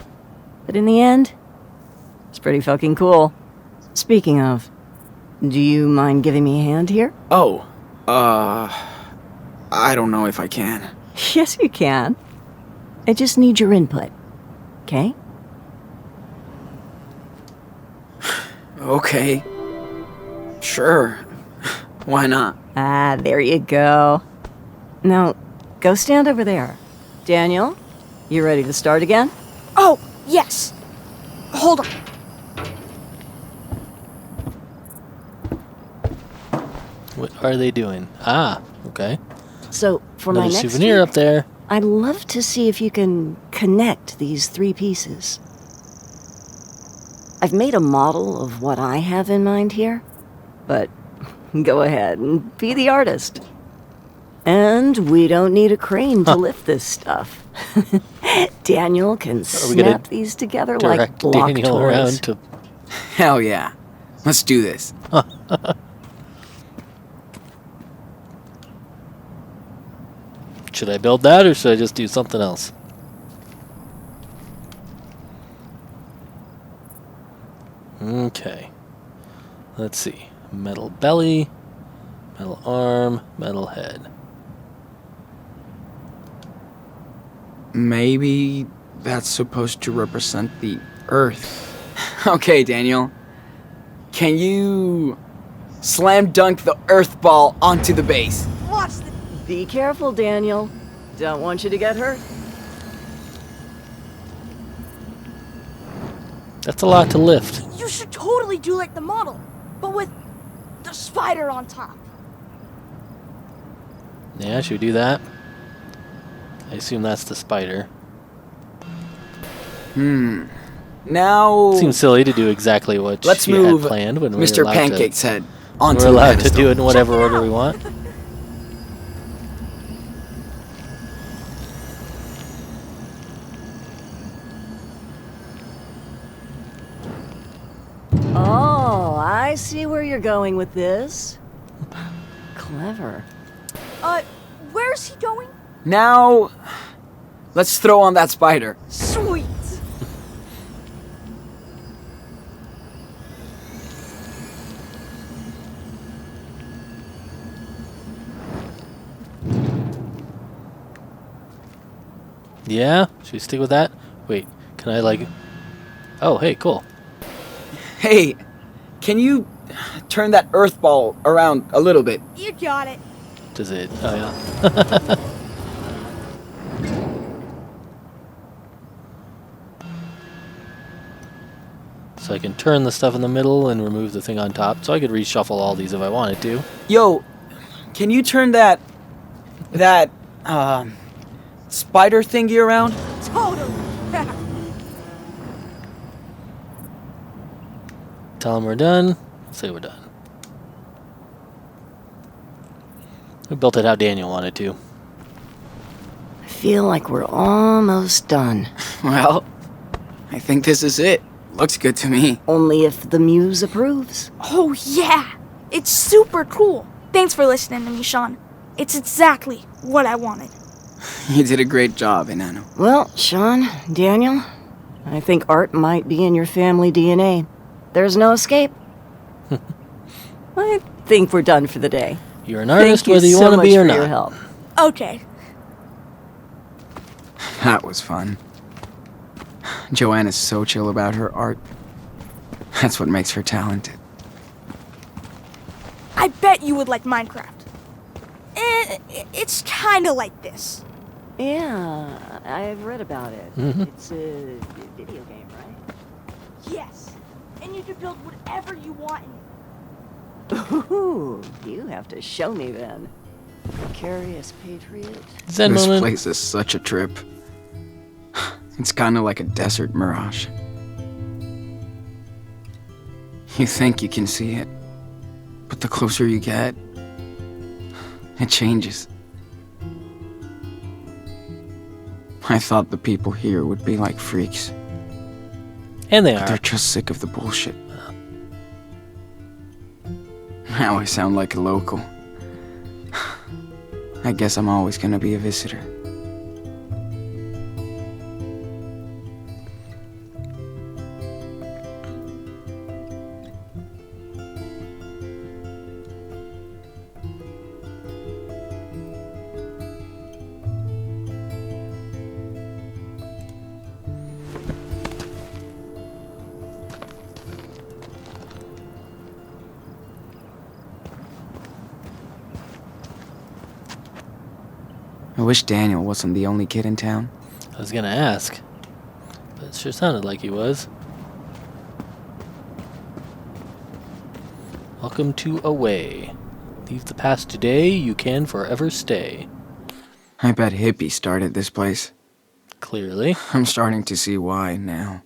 but in the end, it's Pretty fucking cool. Speaking of, do you mind giving me a hand here? Oh, I don't know if I can. Yes, you can. I just need your input. Okay? Okay. Sure. Why not? Ah, there you go. Now, go stand over there. Daniel, you ready to start again? Oh, yes. Hold on. What are they doing? Ah, okay. So, for Another my next souvenir week, up there. I'd love to see if you can connect these 3 pieces. I've made a model of what I have in mind here, but go ahead and be the artist. And we don't need a crane to lift this stuff. Daniel can we gonna snap these together like Direct block Daniel toys. around to. Hell yeah. Let's do this. Should I build that or should I just do something else? Okay. Let's see. Metal belly, metal arm, metal head. Maybe that's supposed to represent the Earth. Okay, Daniel. Can you slam dunk the Earth ball onto the base? Watch the. Be careful, Daniel. Don't want you to get hurt. That's a lot to lift. You should totally do like the model, but with the spider on top. Yeah, should we do that? I assume that's the spider. Now Seems silly to do exactly what let's she move had planned when we Mr. were allowed Pancake's head to, onto we're the allowed to pedestal. do it in whatever Check it order out. we want. Oh, I see where you're going with this. Clever. Where's he going? Now, let's throw on that spider. Sweet. Yeah? Should we stick with that? Wait, can I like... Oh, hey, cool. Hey, can you turn that Earth ball around a little bit? You got it. Does it... Oh, yeah. So I can turn the stuff in the middle and remove the thing on top. So I could reshuffle all these if I wanted to. Yo, can you turn that spider thingy around? Totally. Tell them we're done. Say we're done. We built it how Daniel wanted to. I feel like we're almost done. Well, I think this is it. Looks good to me. Only if the muse approves. Oh yeah, it's super cool. Thanks for listening to me, Sean. It's exactly what I wanted. You did a great job, Enano. Well, Sean, Daniel, I think art might be in your family DNA. There's no escape. I think we're done for the day. You're an artist Thank you whether you so want to much be or for not. your help. Okay. That was fun. Joanna's so chill about her art. That's what makes her talented. I bet you would like Minecraft. It's kinda like this. Yeah, I've read about it. Mhm. It's a video game, right? Yes. And you can build whatever you want in it. Ooh, you have to show me then. Precarious patriot. Zen This moment. place is such a trip. It's kind of like a desert mirage. You think you can see it, but the closer you get, it changes. I thought the people here would be like freaks. And they They're are. just sick of the bullshit. Now I sound like a local. I guess I'm always gonna be a visitor. wish Daniel wasn't the only kid in town. I was gonna ask, but it sure sounded like he was. Welcome to Away. Leave the past today, you can forever stay. I bet hippies started this place. Clearly. I'm starting to see why now.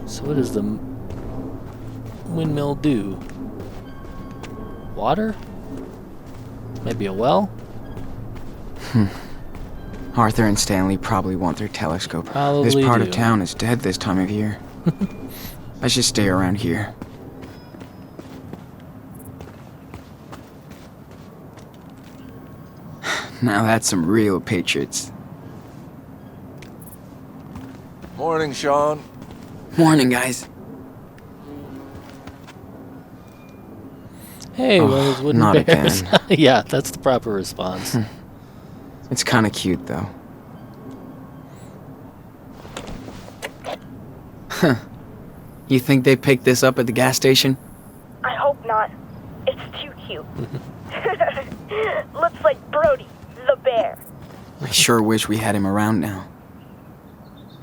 So what does the windmill do? Water? Maybe a well? Arthur and Stanley probably want their telescope. Probably this part do. of town is dead this time of year. I should stay around here. Now that's some real patriots. Morning, Sean. Morning, guys. Hey, Oh, one of those wooden not bears. again. Yeah, that's the proper response. It's kind of cute, though. Huh. You think they picked this up at the gas station? I hope not. It's too cute. Looks like Brody, the bear. I sure wish we had him around now.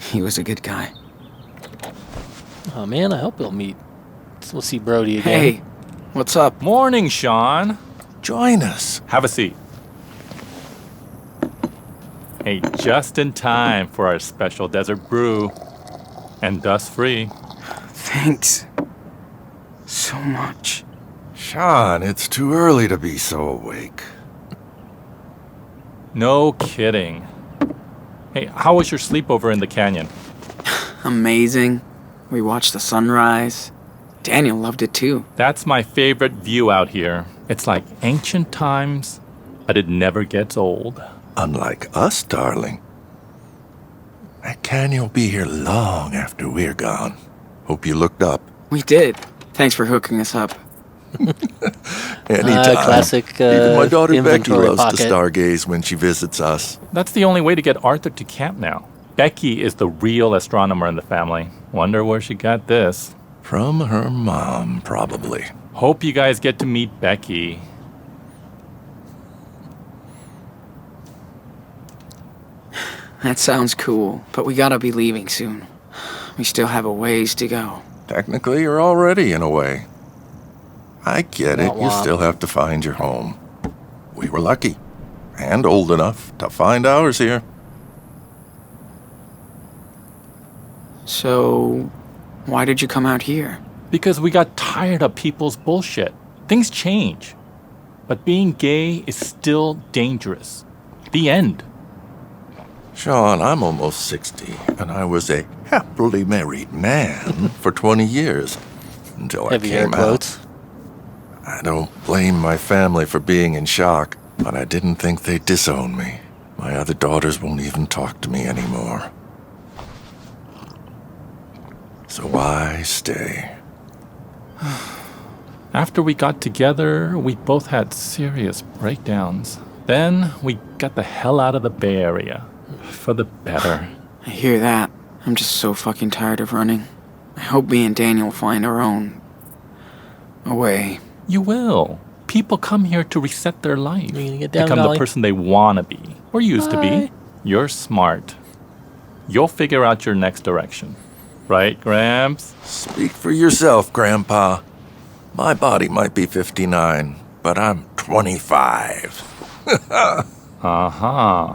He was a good guy. Oh man, I hope we'll see Brody again. Hey, what's up? Morning, Sean. Join us. Have a seat. Hey, just in time for our special desert brew. And dust-free. Thanks. So much. Sean, it's too early to be so awake. No kidding. Hey, how was your sleepover in the canyon? Amazing. We watched the sunrise. Daniel loved it too. That's my favorite view out here. It's like ancient times, but it never gets old. Unlike us, darling. That canyon will be here long after we're gone. Hope you looked up. We did. Thanks for hooking us up. Anytime. Classic Even my daughter Becky inventory loves pocket. to stargaze when she visits us. That's the only way to get Arthur to camp now. Becky is the real astronomer in the family. Wonder where she got this. From her mom, probably. Hope you guys get to meet Becky. That sounds cool, but we gotta be leaving soon. We still have a ways to go. Technically, you're already in a way. I get it. Wah, You wah. still have to find your home. We were lucky. And old enough to find ours here. So, why did you come out here? Because we got tired of people's bullshit. Things change. But being gay is still dangerous. The end. Sean, I'm almost 60, and I was a happily married man for 20 years. Until I Heavy air came out. quotes. I don't blame my family for being in shock, but I didn't think they'd disown me. My other daughters won't even talk to me anymore. So why stay? After we got together, we both had serious breakdowns. Then we got the hell out of the Bay Area. For the better. I hear that. I'm just so fucking tired of running. I hope me and Daniel find our own way. You will. People come here to reset their life. You're gonna get down, become Golly? the person they want to be. Or used to Bye. be. You're smart. You'll figure out your next direction. Right, Gramps? Speak for yourself, Grandpa. My body might be 59, but I'm 25. Uh-huh.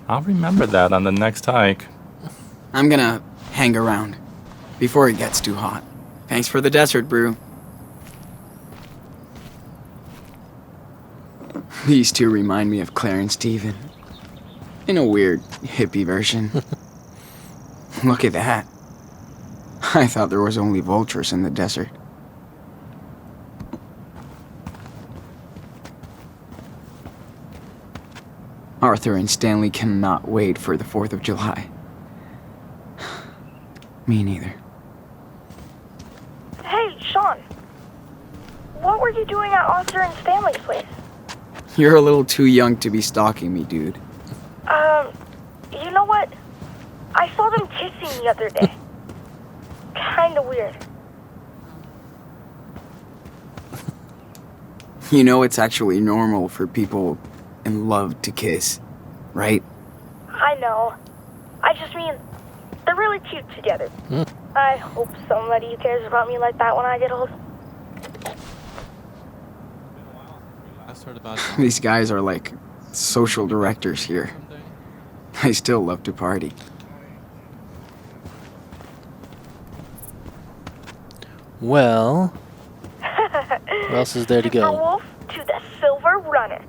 I'll remember that on the next hike. I'm gonna hang around before it gets too hot. Thanks for the desert brew. These two remind me of Claire and Steven. In a weird, hippie version. Look at that. I thought there was only vultures in the desert. Arthur and Stanley cannot wait for the 4th of July. Me neither. Hey, Sean. What were you doing at Arthur and Stanley's place? You're a little too young to be stalking me, dude. You know what? I saw them kissing the other day. Kinda weird. You know it's actually normal for people in love to kiss, right? I know. I just mean, they're really cute together. I hope somebody cares about me like that when I get old. These guys are like social directors here. I still love to party. Well, where else is there to Mr. go? Wolf to the Silver Runner.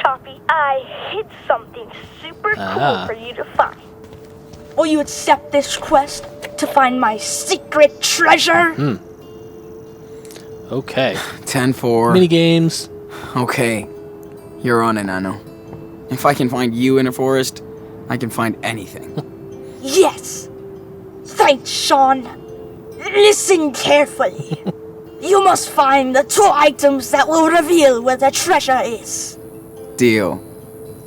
Copy. I hid something super cool for you to find. Will you accept this quest to find my secret treasure? Okay. 10-4. Mini games. Okay. You're on it, Nano. If I can find you in a forest, I can find anything. Yes. Thanks, Sean. Listen carefully. You must find the 2 items that will reveal where the treasure is. Deal.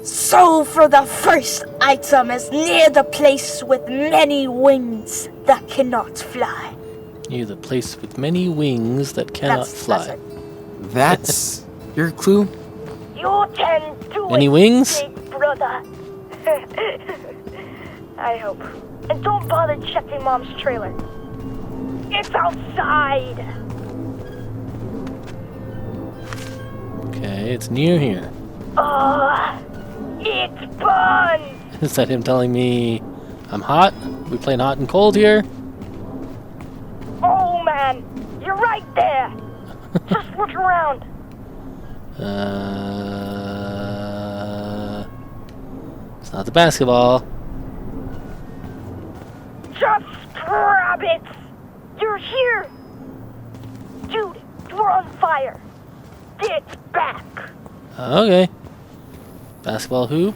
So for the first item is near the place with many wings that cannot fly. Near the place with many wings that cannot fly. That's it. That's your clue? You tend to Any it, wings? big brother. I hope. And don't bother checking Mom's trailer. It's outside. Okay, it's near here. It's fun. Is that him telling me I'm hot? We playing hot and cold here? Oh man, you're right there. Just look around. It's not the basketball. Just grab it. You're here. Dude, you're on fire. It's back. Okay. Basketball hoop.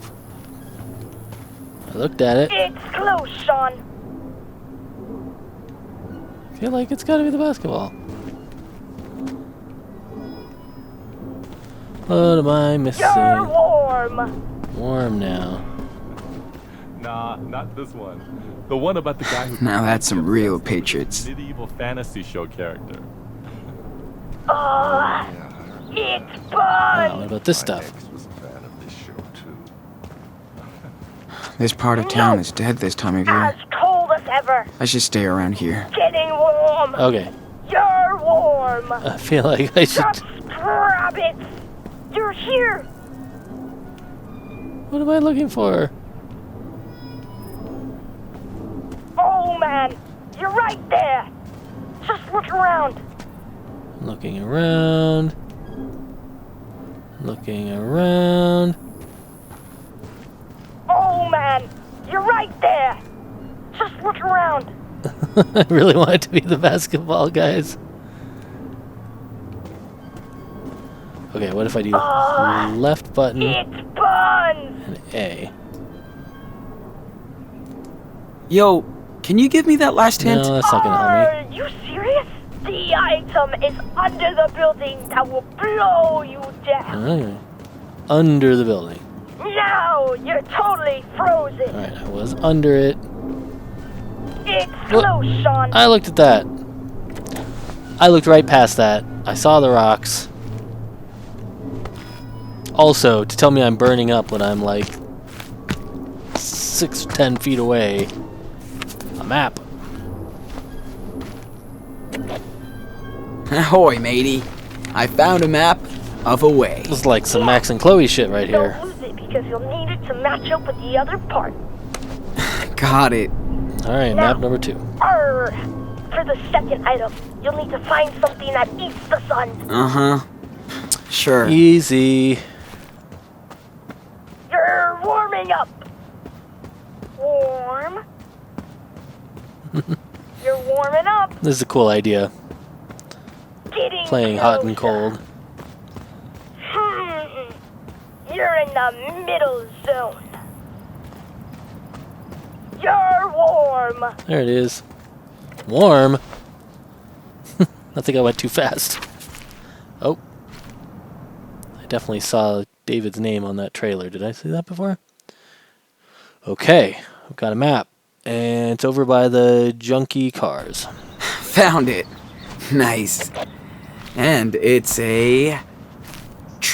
I looked at it. It's close, Sean. I feel like it's gotta be the basketball. What am I missing? You're warm. Warm now. Nah, not this one. The one about the guy who... Now that's some real Patriots. Medieval fantasy show character. It's Oh, fun. what about this stuff? Ex was a fan of this show, too. This part of town is dead this time of As year. cold as ever. I should stay around here. Getting warm. Okay. You're warm. I feel like I should... Just grab it. You're here. What am I looking for? Oh man, you're right there. Just look around. Looking around. Looking around. Oh man, you're right there. Just look around. I really want it to be the basketball, guys. Okay, what if I do left button It's fun. and A? Yo, can you give me that last hint? No, that's not gonna help Are you serious? The item is under the building that will blow you me. down. Okay. Under the building. Now you're totally frozen. Alright, I was under it. It's What? close, Sean. I looked at that. I looked right past that. I saw the rocks. Also, to tell me I'm burning up when I'm like 6-10 feet away. A map. Ahoy, matey. I found a map of a way. This is like some Max and Chloe shit right here. Don't lose it because you'll need it to match up with the other part. Got it. Alright, map number 2. Arr! For the second item, you'll need to find something that eats the sun. Uh-huh. Sure. Easy. You're warming up. Warm. You're warming up. This is a cool idea. Getting Playing hot and closer. cold. You're in the middle zone. You're warm. There it is. Warm. I think I went too fast. Oh. I definitely saw David's name on that trailer. Did I see that before? Okay. I've got a map. And it's over by the junky cars. Found it. Nice. And it's a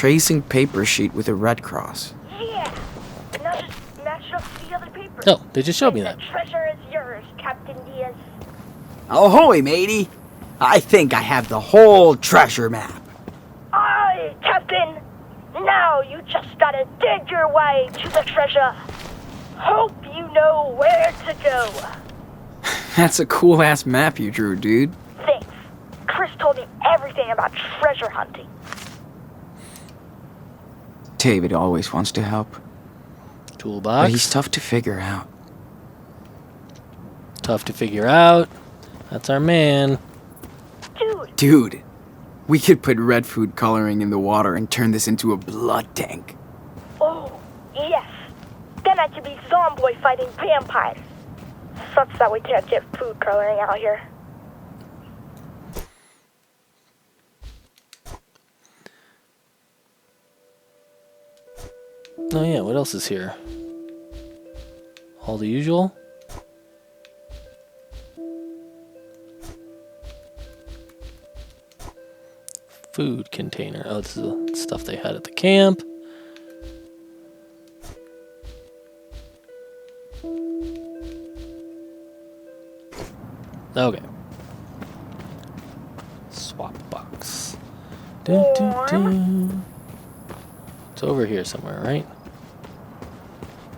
tracing paper sheet with a red cross. Yeah. Now just match up the other papers. Oh, they just showed me that. The treasure is yours, Captain Diaz. Ahoy, matey! I think I have the whole treasure map. Aye, Captain. Now you just gotta dig your way to the treasure. Hope you know where to go. That's a cool-ass map you drew, dude. Thanks. Chris told me everything about treasure hunting. David always wants to help, Toolbox. but he's tough to figure out. Tough to figure out. That's our man. Dude, we could put red food coloring in the water and turn this into a blood tank. Oh, yes. Then I could be Zomboy fighting vampires. Sucks that we can't get food coloring out here. Oh yeah, what else is here? All the usual? Food container. Oh, this is the stuff they had at the camp. Okay. Swap box. Dun, dun, dun. It's over here somewhere, right?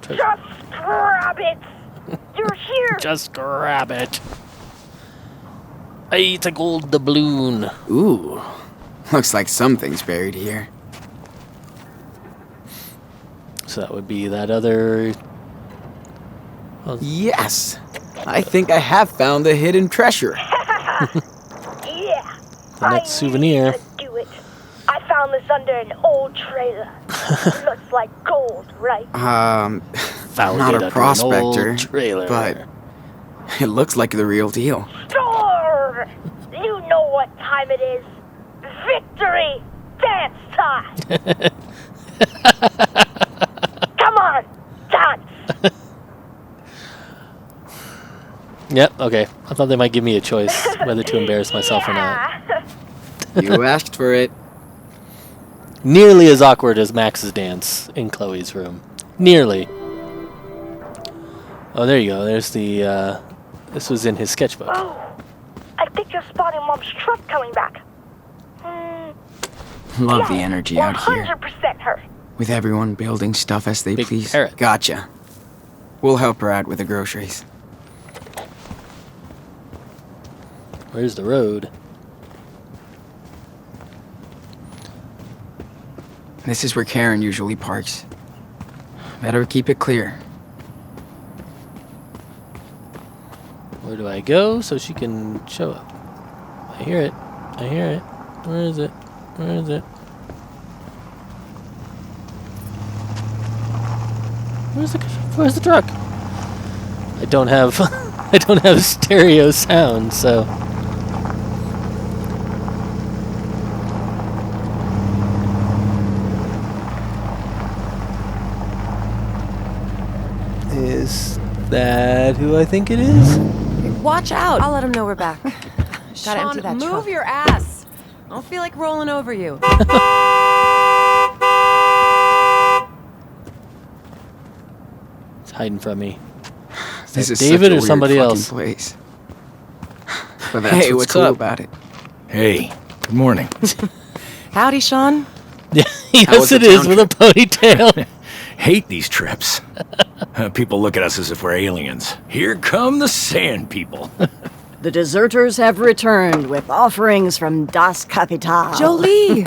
Just grab it! You're here! Just grab it. Hey, it's a gold doubloon. Ooh, looks like something's buried here. So that would be that other... Yes! I think I have found the hidden treasure. Yeah! The next souvenir. I knew you could do it. I found this under an old trailer. Looks like gold, right? Found Not it a under prospector, an old trailer. but it looks like the real deal. Sure! You know what time it is. Victory! Dance time! Come on, dance! Yep, okay. I thought they might give me a choice whether to embarrass myself or not. You asked for it. Nearly as awkward as Max's dance in Chloe's room. Nearly. Oh, there you go. There's the, this was in his sketchbook. Oh, I think you're spotting Mom's truck coming back. Love the energy out here. 100% her. With everyone building stuff as they Big please. parrot. Gotcha. We'll help her out with the groceries. Where's the road? This is where Karen usually parks. Better keep it clear. Where do I go so she can show up? I hear it. I hear it. Where is it? Where is it? Where's the truck? I don't have I don't have stereo sound, so is that who I think it is? Watch out! I'll let him know we're back. Gotta Sean, empty that move truck. your ass. I don't feel like rolling over you. It's hiding from me. This is David such a or weird somebody fucking else? Place. But that's what's cool about it. Hey, good morning. Howdy, Sean. Yeah, How was yes, the it is town with a ponytail. Hate these trips. People look at us as if we're aliens. Here come the sand people. The deserters have returned with offerings from Das Kapital. Jolie!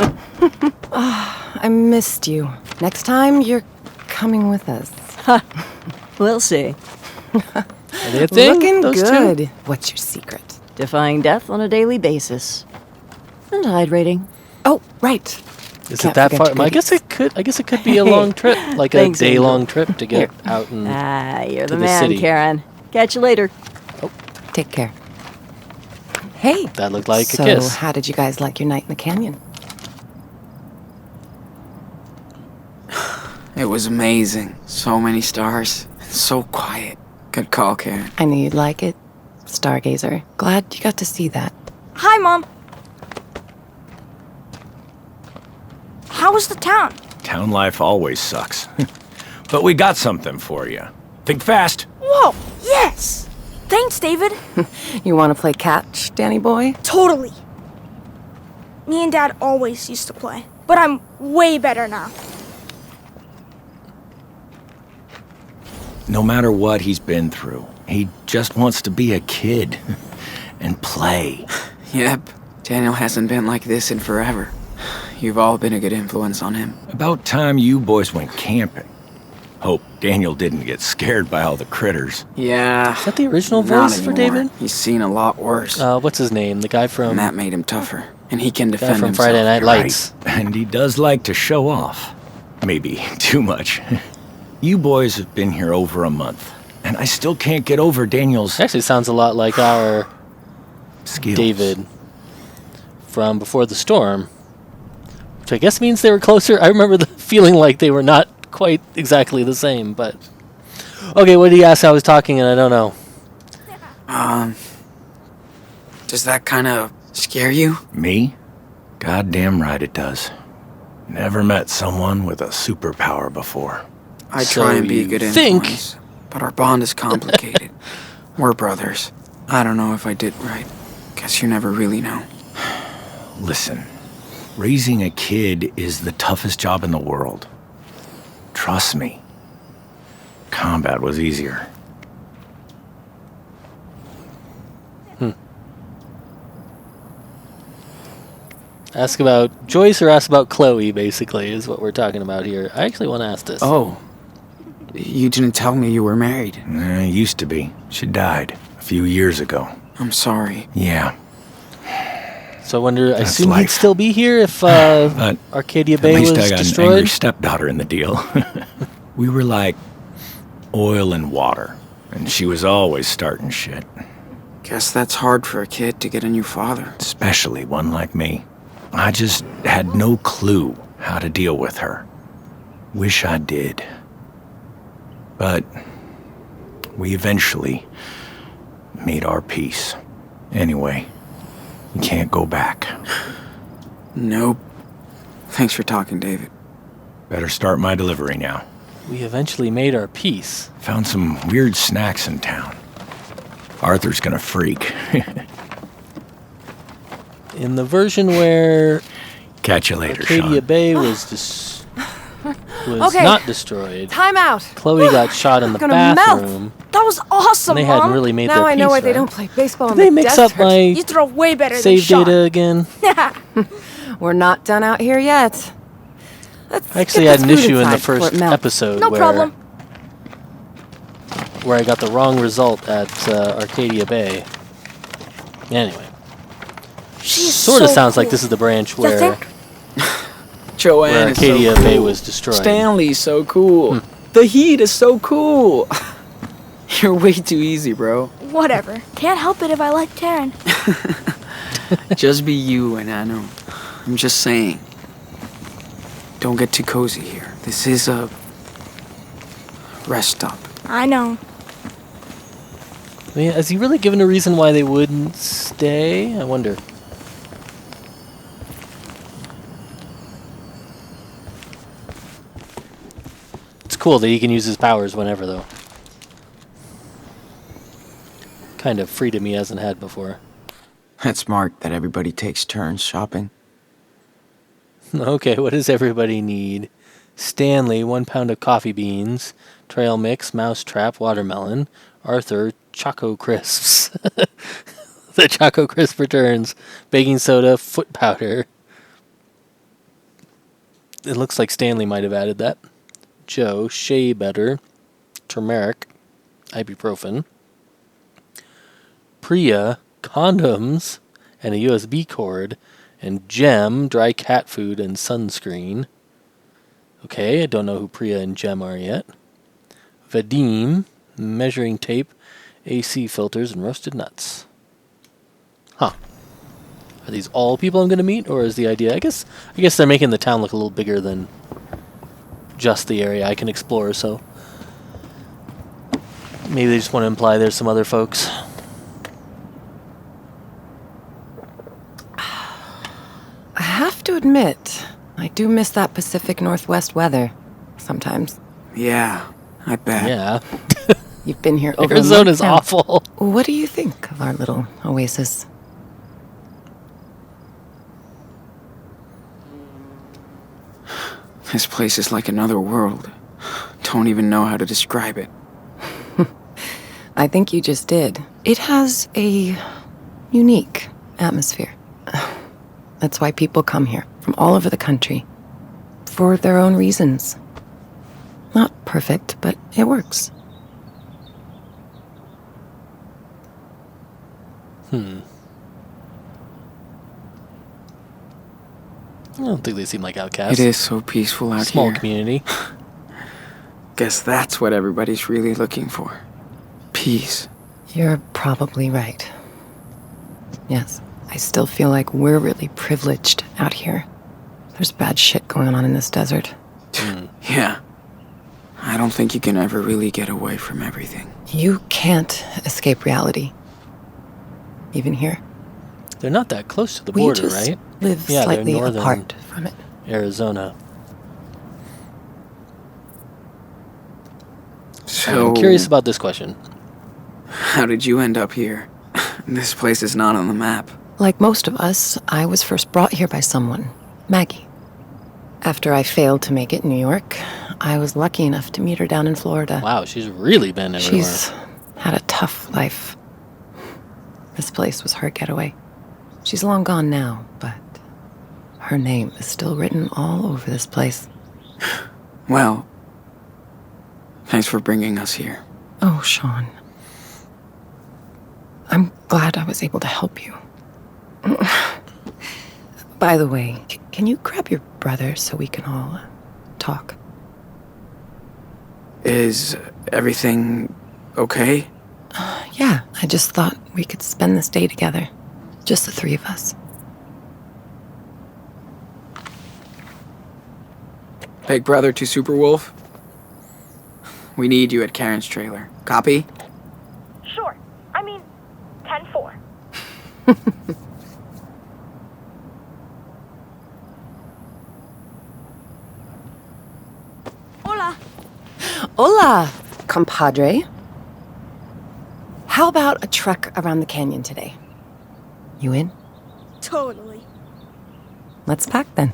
I missed you. Next time, you're coming with us. We'll see. Are they a thing? Looking Those good. two? What's your secret? Defying death on a daily basis. And hydrating. Oh, right. Is Can't it that forget far? your I guess it could. I guess it could be a long trip, like a Thanks, day-long trip to get out and. You're To the the man, city. Karen. Catch you later. Take care. Hey. That looked like so a kiss. how did you guys like your night in the canyon? It was amazing. So many stars. So quiet. Good call, Karen. I knew you'd like it. Stargazer. Glad you got to see that. Hi, Mom. Hi, How was the town? Town life always sucks. But we got something for you. Think fast. Whoa, yes! Thanks, David. You want to play catch, Danny boy? Totally. Me and Dad always used to play, but I'm way better now. No matter what he's been through, he just wants to be a kid and play. Yep, Daniel hasn't been like this in forever. You've all been a good influence on him. About time you boys went camping. Hope Daniel didn't get scared by all the critters. Yeah. Is that the original not voice for anymore. David? He's seen a lot worse. What's his name? The guy from... And that made him tougher. And he can guy defend from himself. Friday Night Right. Lights. And he does like to show off. Maybe too much. You boys have been here over a month, and I still can't get over Daniel's Actually sounds a lot like our skills. David from Before the Storm, which I guess means they were closer. I remember the feeling like they were not quite exactly the same, but... Okay, what did he ask? I was talking and I don't know. Does that kind of scare you? Me? Goddamn right it does. Never met someone with a superpower before. I So try and be a you good think- influence, but our bond is complicated. We're brothers. I don't know if I did right. Guess you never really know. Listen, raising a kid is the toughest job in the world. Trust me. Combat was easier. Ask about Joyce or ask about Chloe, basically, is what we're talking about here. I actually want to ask this. Oh. You didn't tell me you were married. Used to be. She died a few years ago. I'm sorry. Yeah. So I wonder, I That's assume he'd life. still be here if But Arcadia at Bay least was I got an destroyed? angry stepdaughter in the deal. We were like oil and water, and she was always starting shit. Guess that's hard for a kid to get a new father. Especially one like me. I just had no clue how to deal with her. Wish I did. But we eventually made our peace. Anyway, you can't go back. Nope. Thanks for talking, David. Better start my delivery now. We eventually made our peace. Found some weird snacks in town. Arthur's gonna freak. In the version where Catch you later, Arcadia Sean. Bay was Okay. not destroyed, Time out. Chloe got shot in the Gonna melt. bathroom, That was awesome, and they Mom. hadn't really made Now their I know peace, why they right? don't play baseball in Did they the mix desert. up my You throw way better save than data again? Sean. We're not done out here yet. Let's I actually get had an this food issue in the inside before first it melts. episode No where, problem. where I got the wrong result at Arcadia Bay. Anyway, She's sort of so sounds like cool. this is the branch You where, think? Joanne where is so Arcadia cool. Bay was destroyed. Stanley's so cool. The heat is so cool. You're way too easy, bro. Whatever. Can't help it if I like Taryn. Just be you, and I know. I'm just saying. Don't get too cozy here. This is a rest stop. I know. I mean, has he really given a reason why they wouldn't stay? I wonder. It's cool that he can use his powers whenever, though. Kind of freedom he hasn't had before. That's smart that everybody takes turns shopping. Okay, what does everybody need? Stanley, 1 pound of coffee beans, trail mix, mousetrap, watermelon. Arthur, Choco Crisps. The Choco Crisp returns. Baking soda, foot powder. It looks like Stanley might have added that. Joe, shea butter, turmeric, ibuprofen. Priya, condoms, and a USB cord. And Jem, dry cat food and sunscreen. Okay, I don't know who Priya and Jem are yet. Vadim, measuring tape, AC filters, and roasted nuts. Huh. Are these all people I'm going to meet, or is the idea... I guess they're making the town look a little bigger than just the area I can explore, so... Maybe they just want to imply there's some other folks. I have to admit, I do miss that Pacific Northwest weather sometimes. Yeah, I bet. Yeah. You've been here over a Arizona's month now. awful. What do you think of our little oasis? This place is like another world. Don't even know how to describe it. I think you just did. It has a unique atmosphere. That's why people come here from all over the country. For their own reasons. Not perfect, but it works. I don't think they seem like outcasts. It is so peaceful out Small here. community. Guess that's what everybody's really looking for. Peace. You're probably right. Yes, I still feel like we're really privileged out here. There's bad shit going on in this desert. Yeah. I don't think you can ever really get away from everything. You can't escape reality. Even here. They're not that close to the We border, just right? live Yeah, they're slightly northern apart from it. Arizona. So, I'm curious about this question. how did you end up here? This place is not on the map. Like most of us, I was first brought here by someone, Maggie. After I failed to make it in New York, I was lucky enough to meet her down in Florida. Wow, she's really been everywhere. She's had a tough life. This place was her getaway. She's long gone now, but her name is still written all over this place. Well, thanks for bringing us here. Oh, Sean. I'm glad I was able to help you. By the way, can you grab your brother so we can all talk? Is everything okay? Yeah, I just thought we could spend this day together. Just the three of us. Big brother to Superwolf? We need you at Karen's trailer. Copy? Sure. I mean, 10-4. Hola. Hola, compadre. How about a trek around the canyon today? You in? Totally. Let's pack then.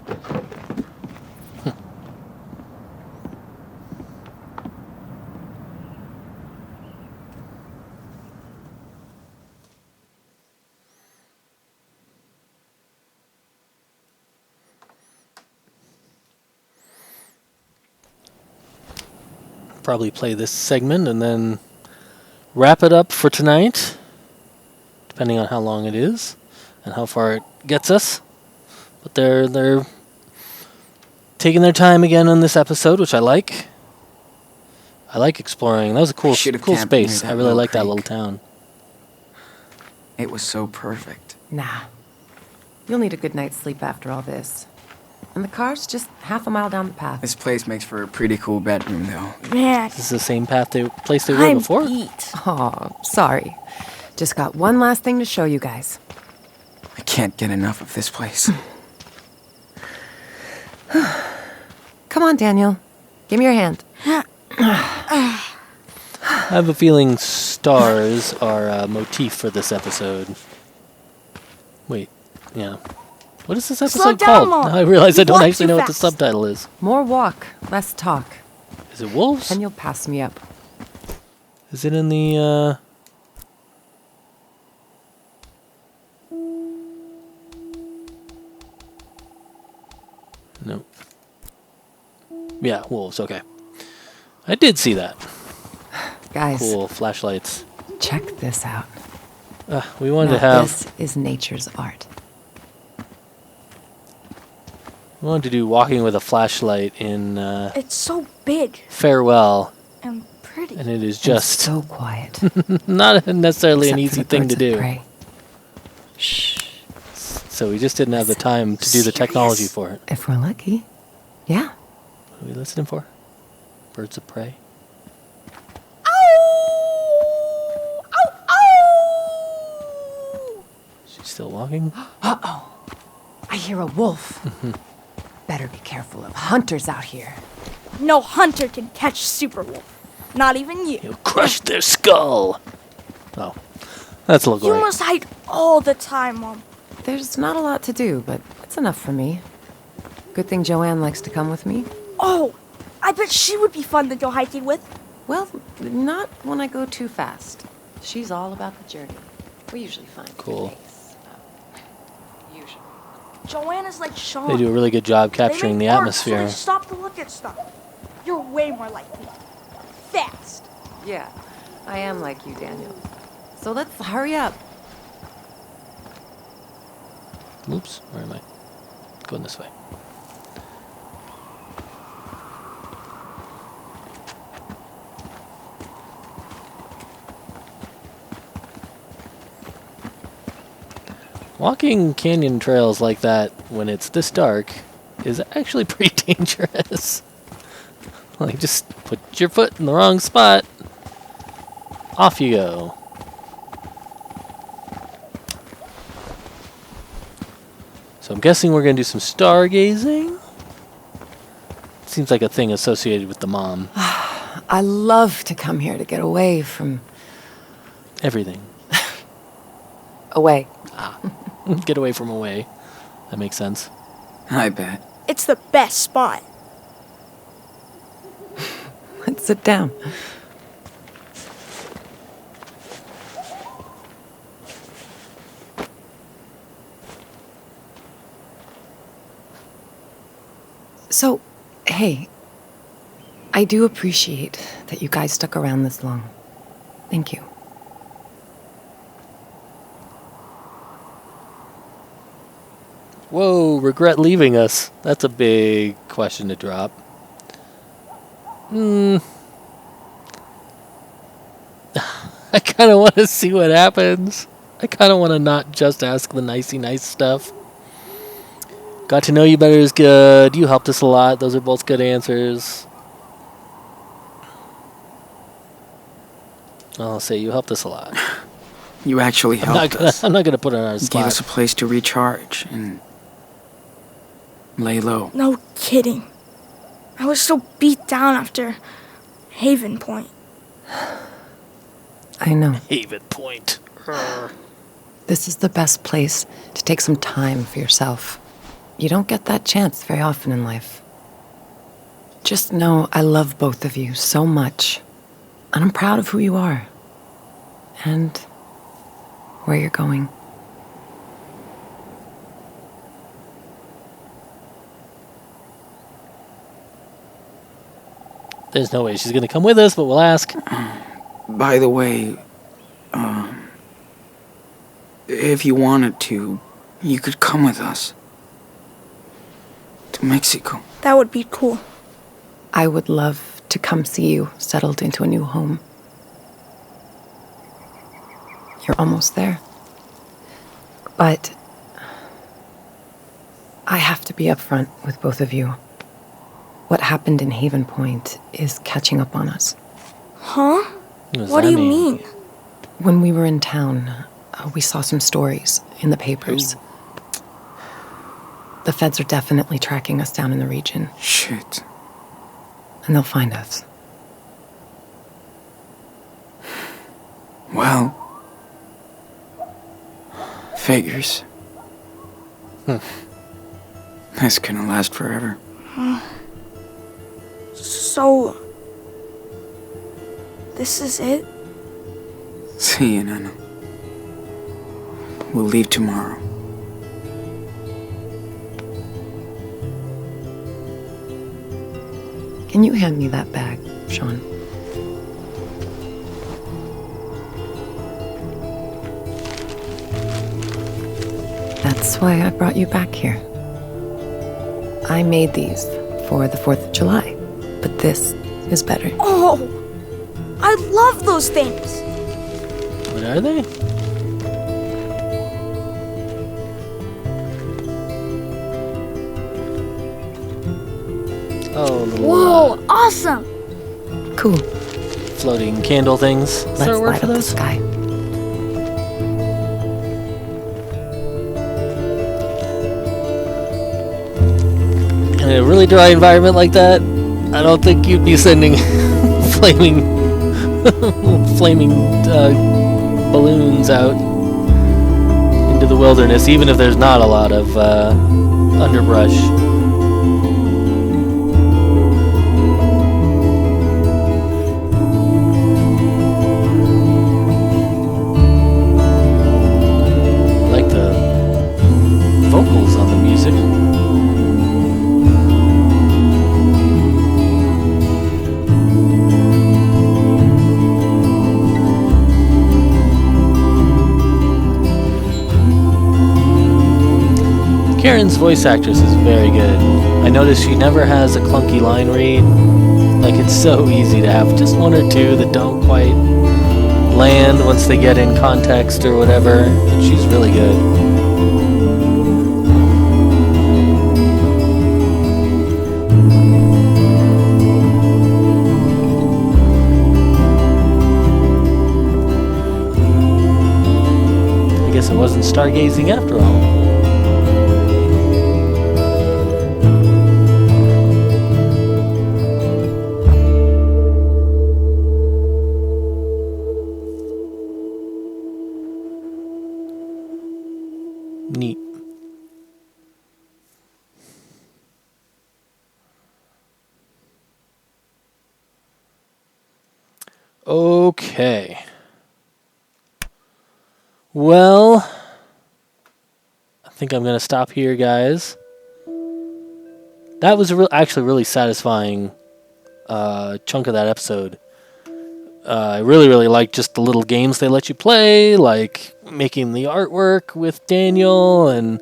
Probably play this segment and then wrap it up for tonight, depending on how long it is and how far it gets us. But they're taking their time again on this episode, which I like. I like exploring. That was a cool Should've cool camped near space. that I really little like that creek. little town. It was so perfect. Nah. You'll need a good night's sleep after all this. And the car's just half a mile down the path. This place makes for a pretty cool bedroom, though. Man, This is the same place they were I'm before. beat. Oh, sorry. Just got one last thing to show you guys. I can't get enough of this place. Come on, Daniel. Give me your hand. I have a feeling stars are a motif for this episode. Wait, yeah. What is this Slow episode down, called? Mom. Now I realize I You don't walk actually too know what the fast. subtitle is. More walk, less talk. Is it wolves? And you'll pass me up. Is it in the, No. Yeah, wolves, okay. I did see that. Guys, Cool, flashlights. check this out. We wanted Now, to have... This is nature's art. We wanted to do walking with a flashlight in It's so big Farewell, and pretty. and it is And just so quiet. not necessarily an Except for easy the thing to birds of do. prey. Shh. So we just didn't have the time to do the technology Serious? for it. If we're lucky. Yeah. What are we listening for? Birds of prey? She's still walking? Uh-oh. I hear a wolf. Better better be careful of hunters out here. No hunter can catch Superwolf. Not even you. You crushed their skull. Oh, that's a little You great. must hide all the time, Mom. There's not a lot to do, but it's enough for me. Good thing Joanne likes to come with me. Oh, I bet she would be fun to go hiking with. Well, not when I go too fast. She's all about the journey. We usually find a good Cool. pace. Usually. Joanne is like Sean. They do a really good job They capturing make the art, so atmosphere. they stop to look at stuff. You're way more like me. Fast. Yeah, I am like you, Daniel. So let's hurry up. Oops, where am I? Going this way. Walking canyon trails like that when it's this dark is actually pretty dangerous. Like, just put your foot in the wrong spot. Off you go. So I'm guessing we're going to do some stargazing. Seems like a thing associated with the mom. I love to come here to get away from... Everything. away. Get away from away. That makes sense. I bet. It's the best spot. Let's sit down. So, hey, I do appreciate that you guys stuck around this long. Thank you. Whoa, regret leaving us. That's a big question to drop. I kind of want to see what happens. I kind of want to not just ask the nicey nice stuff. Got to know you better is good. You helped us a lot. Those are both good answers. I'll say you helped us a lot. You actually helped us. I'm not gonna put it on our You spot. gave us a place to recharge and lay low. No kidding. I was so beat down after Haven Point. I know. Haven Point. This is the best place to take some time for yourself. You don't get that chance very often in life. Just know I love both of you so much. And I'm proud of who you are. And where you're going. There's no way she's gonna come with us, but we'll ask. By the way, if you wanted to, you could come with us. To Mexico. That would be cool. I would love to come see you settled into a new home. You're almost there. But I have to be upfront with both of you. What happened in Haven Point is catching up on us. Huh? does What that do you mean? mean? When we were in town, we saw some stories in the papers. The feds are definitely tracking us down in the region. Shit. And they'll find us. Well, figures. This couldn't last forever. So, this is it? See you, Nana. We'll leave tomorrow. Can you hand me that bag, Sean? That's why I brought you back here. I made these for the 4th of July, but this is better. Oh, I love those things. What are they? Oh, little Whoa, awesome. Cool. floating candle things. Does Let's that work light for up the those? sky. And in a really dry environment like that, I don't think you'd be sending flaming balloons out into the wilderness, even if there's not a lot of underbrush. I like the vocals on the music. Karen's voice actress is very good. I noticed she never has a clunky line read. Like, it's so easy to have just one or two that don't quite land once they get in context or whatever. And she's really good. I guess it wasn't stargazing after all. Neat. Okay. Well, I think I'm going to stop here, guys. That was actually really satisfying chunk of that episode. I really liked just the little games they let you play, like making the artwork with Daniel and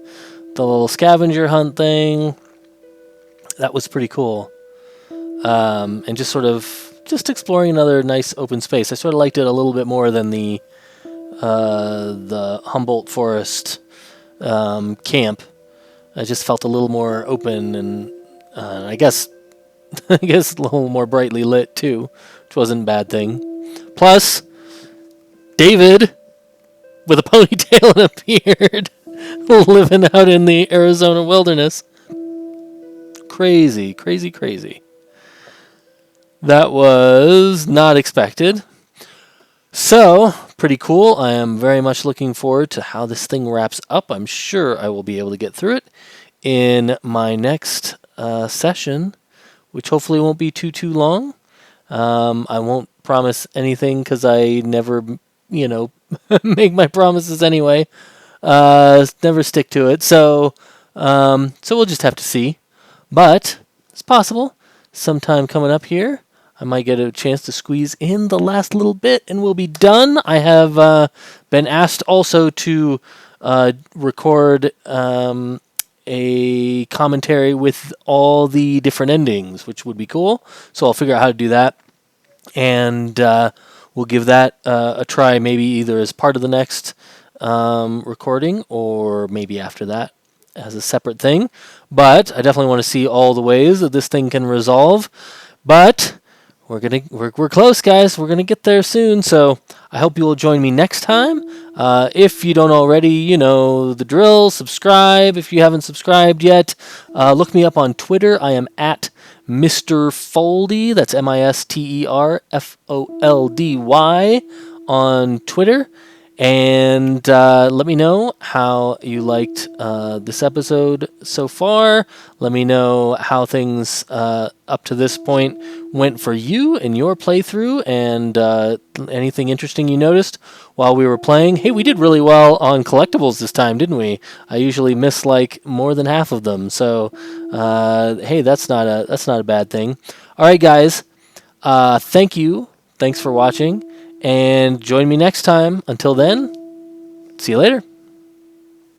the little scavenger hunt thing. That was pretty cool. And just sort of just exploring another nice open space. I sort of liked it a little bit more than the Humboldt Forest camp. I just felt a little more open and I guess a little more brightly lit too, which wasn't a bad thing. Plus, David with a ponytail and a beard living out in the Arizona wilderness. Crazy. That was not expected. So, pretty cool. I am very much looking forward to how this thing wraps up. I'm sure I will be able to get through it in my next session, which hopefully won't be too long. I won't promise anything because I never, make my promises anyway. Never stick to it. So we'll just have to see. But it's possible sometime coming up here, I might get a chance to squeeze in the last little bit and we'll be done. I have been asked also to record a commentary with all the different endings, which would be cool. So I'll figure out how to do that. And we'll give that a try, maybe either as part of the next recording or maybe after that as a separate thing. But I definitely want to see all the ways that this thing can resolve. But we're close, guys. We're gonna get there soon. So I hope you will join me next time. If you don't already, you know the drill. Subscribe if you haven't subscribed yet. Look me up on Twitter. I am at Mr. Foldy. That's MisterFoldy on Twitter. And let me know how you liked this episode so far. Let me know how things up to this point went for you in your playthrough and anything interesting you noticed while we were playing. Hey, we did really well on collectibles this time, didn't we? I usually miss like more than half of them. So, hey, that's not a bad thing. All right, guys. Thank you. Thanks for watching. And join me next time. Until then, see you later.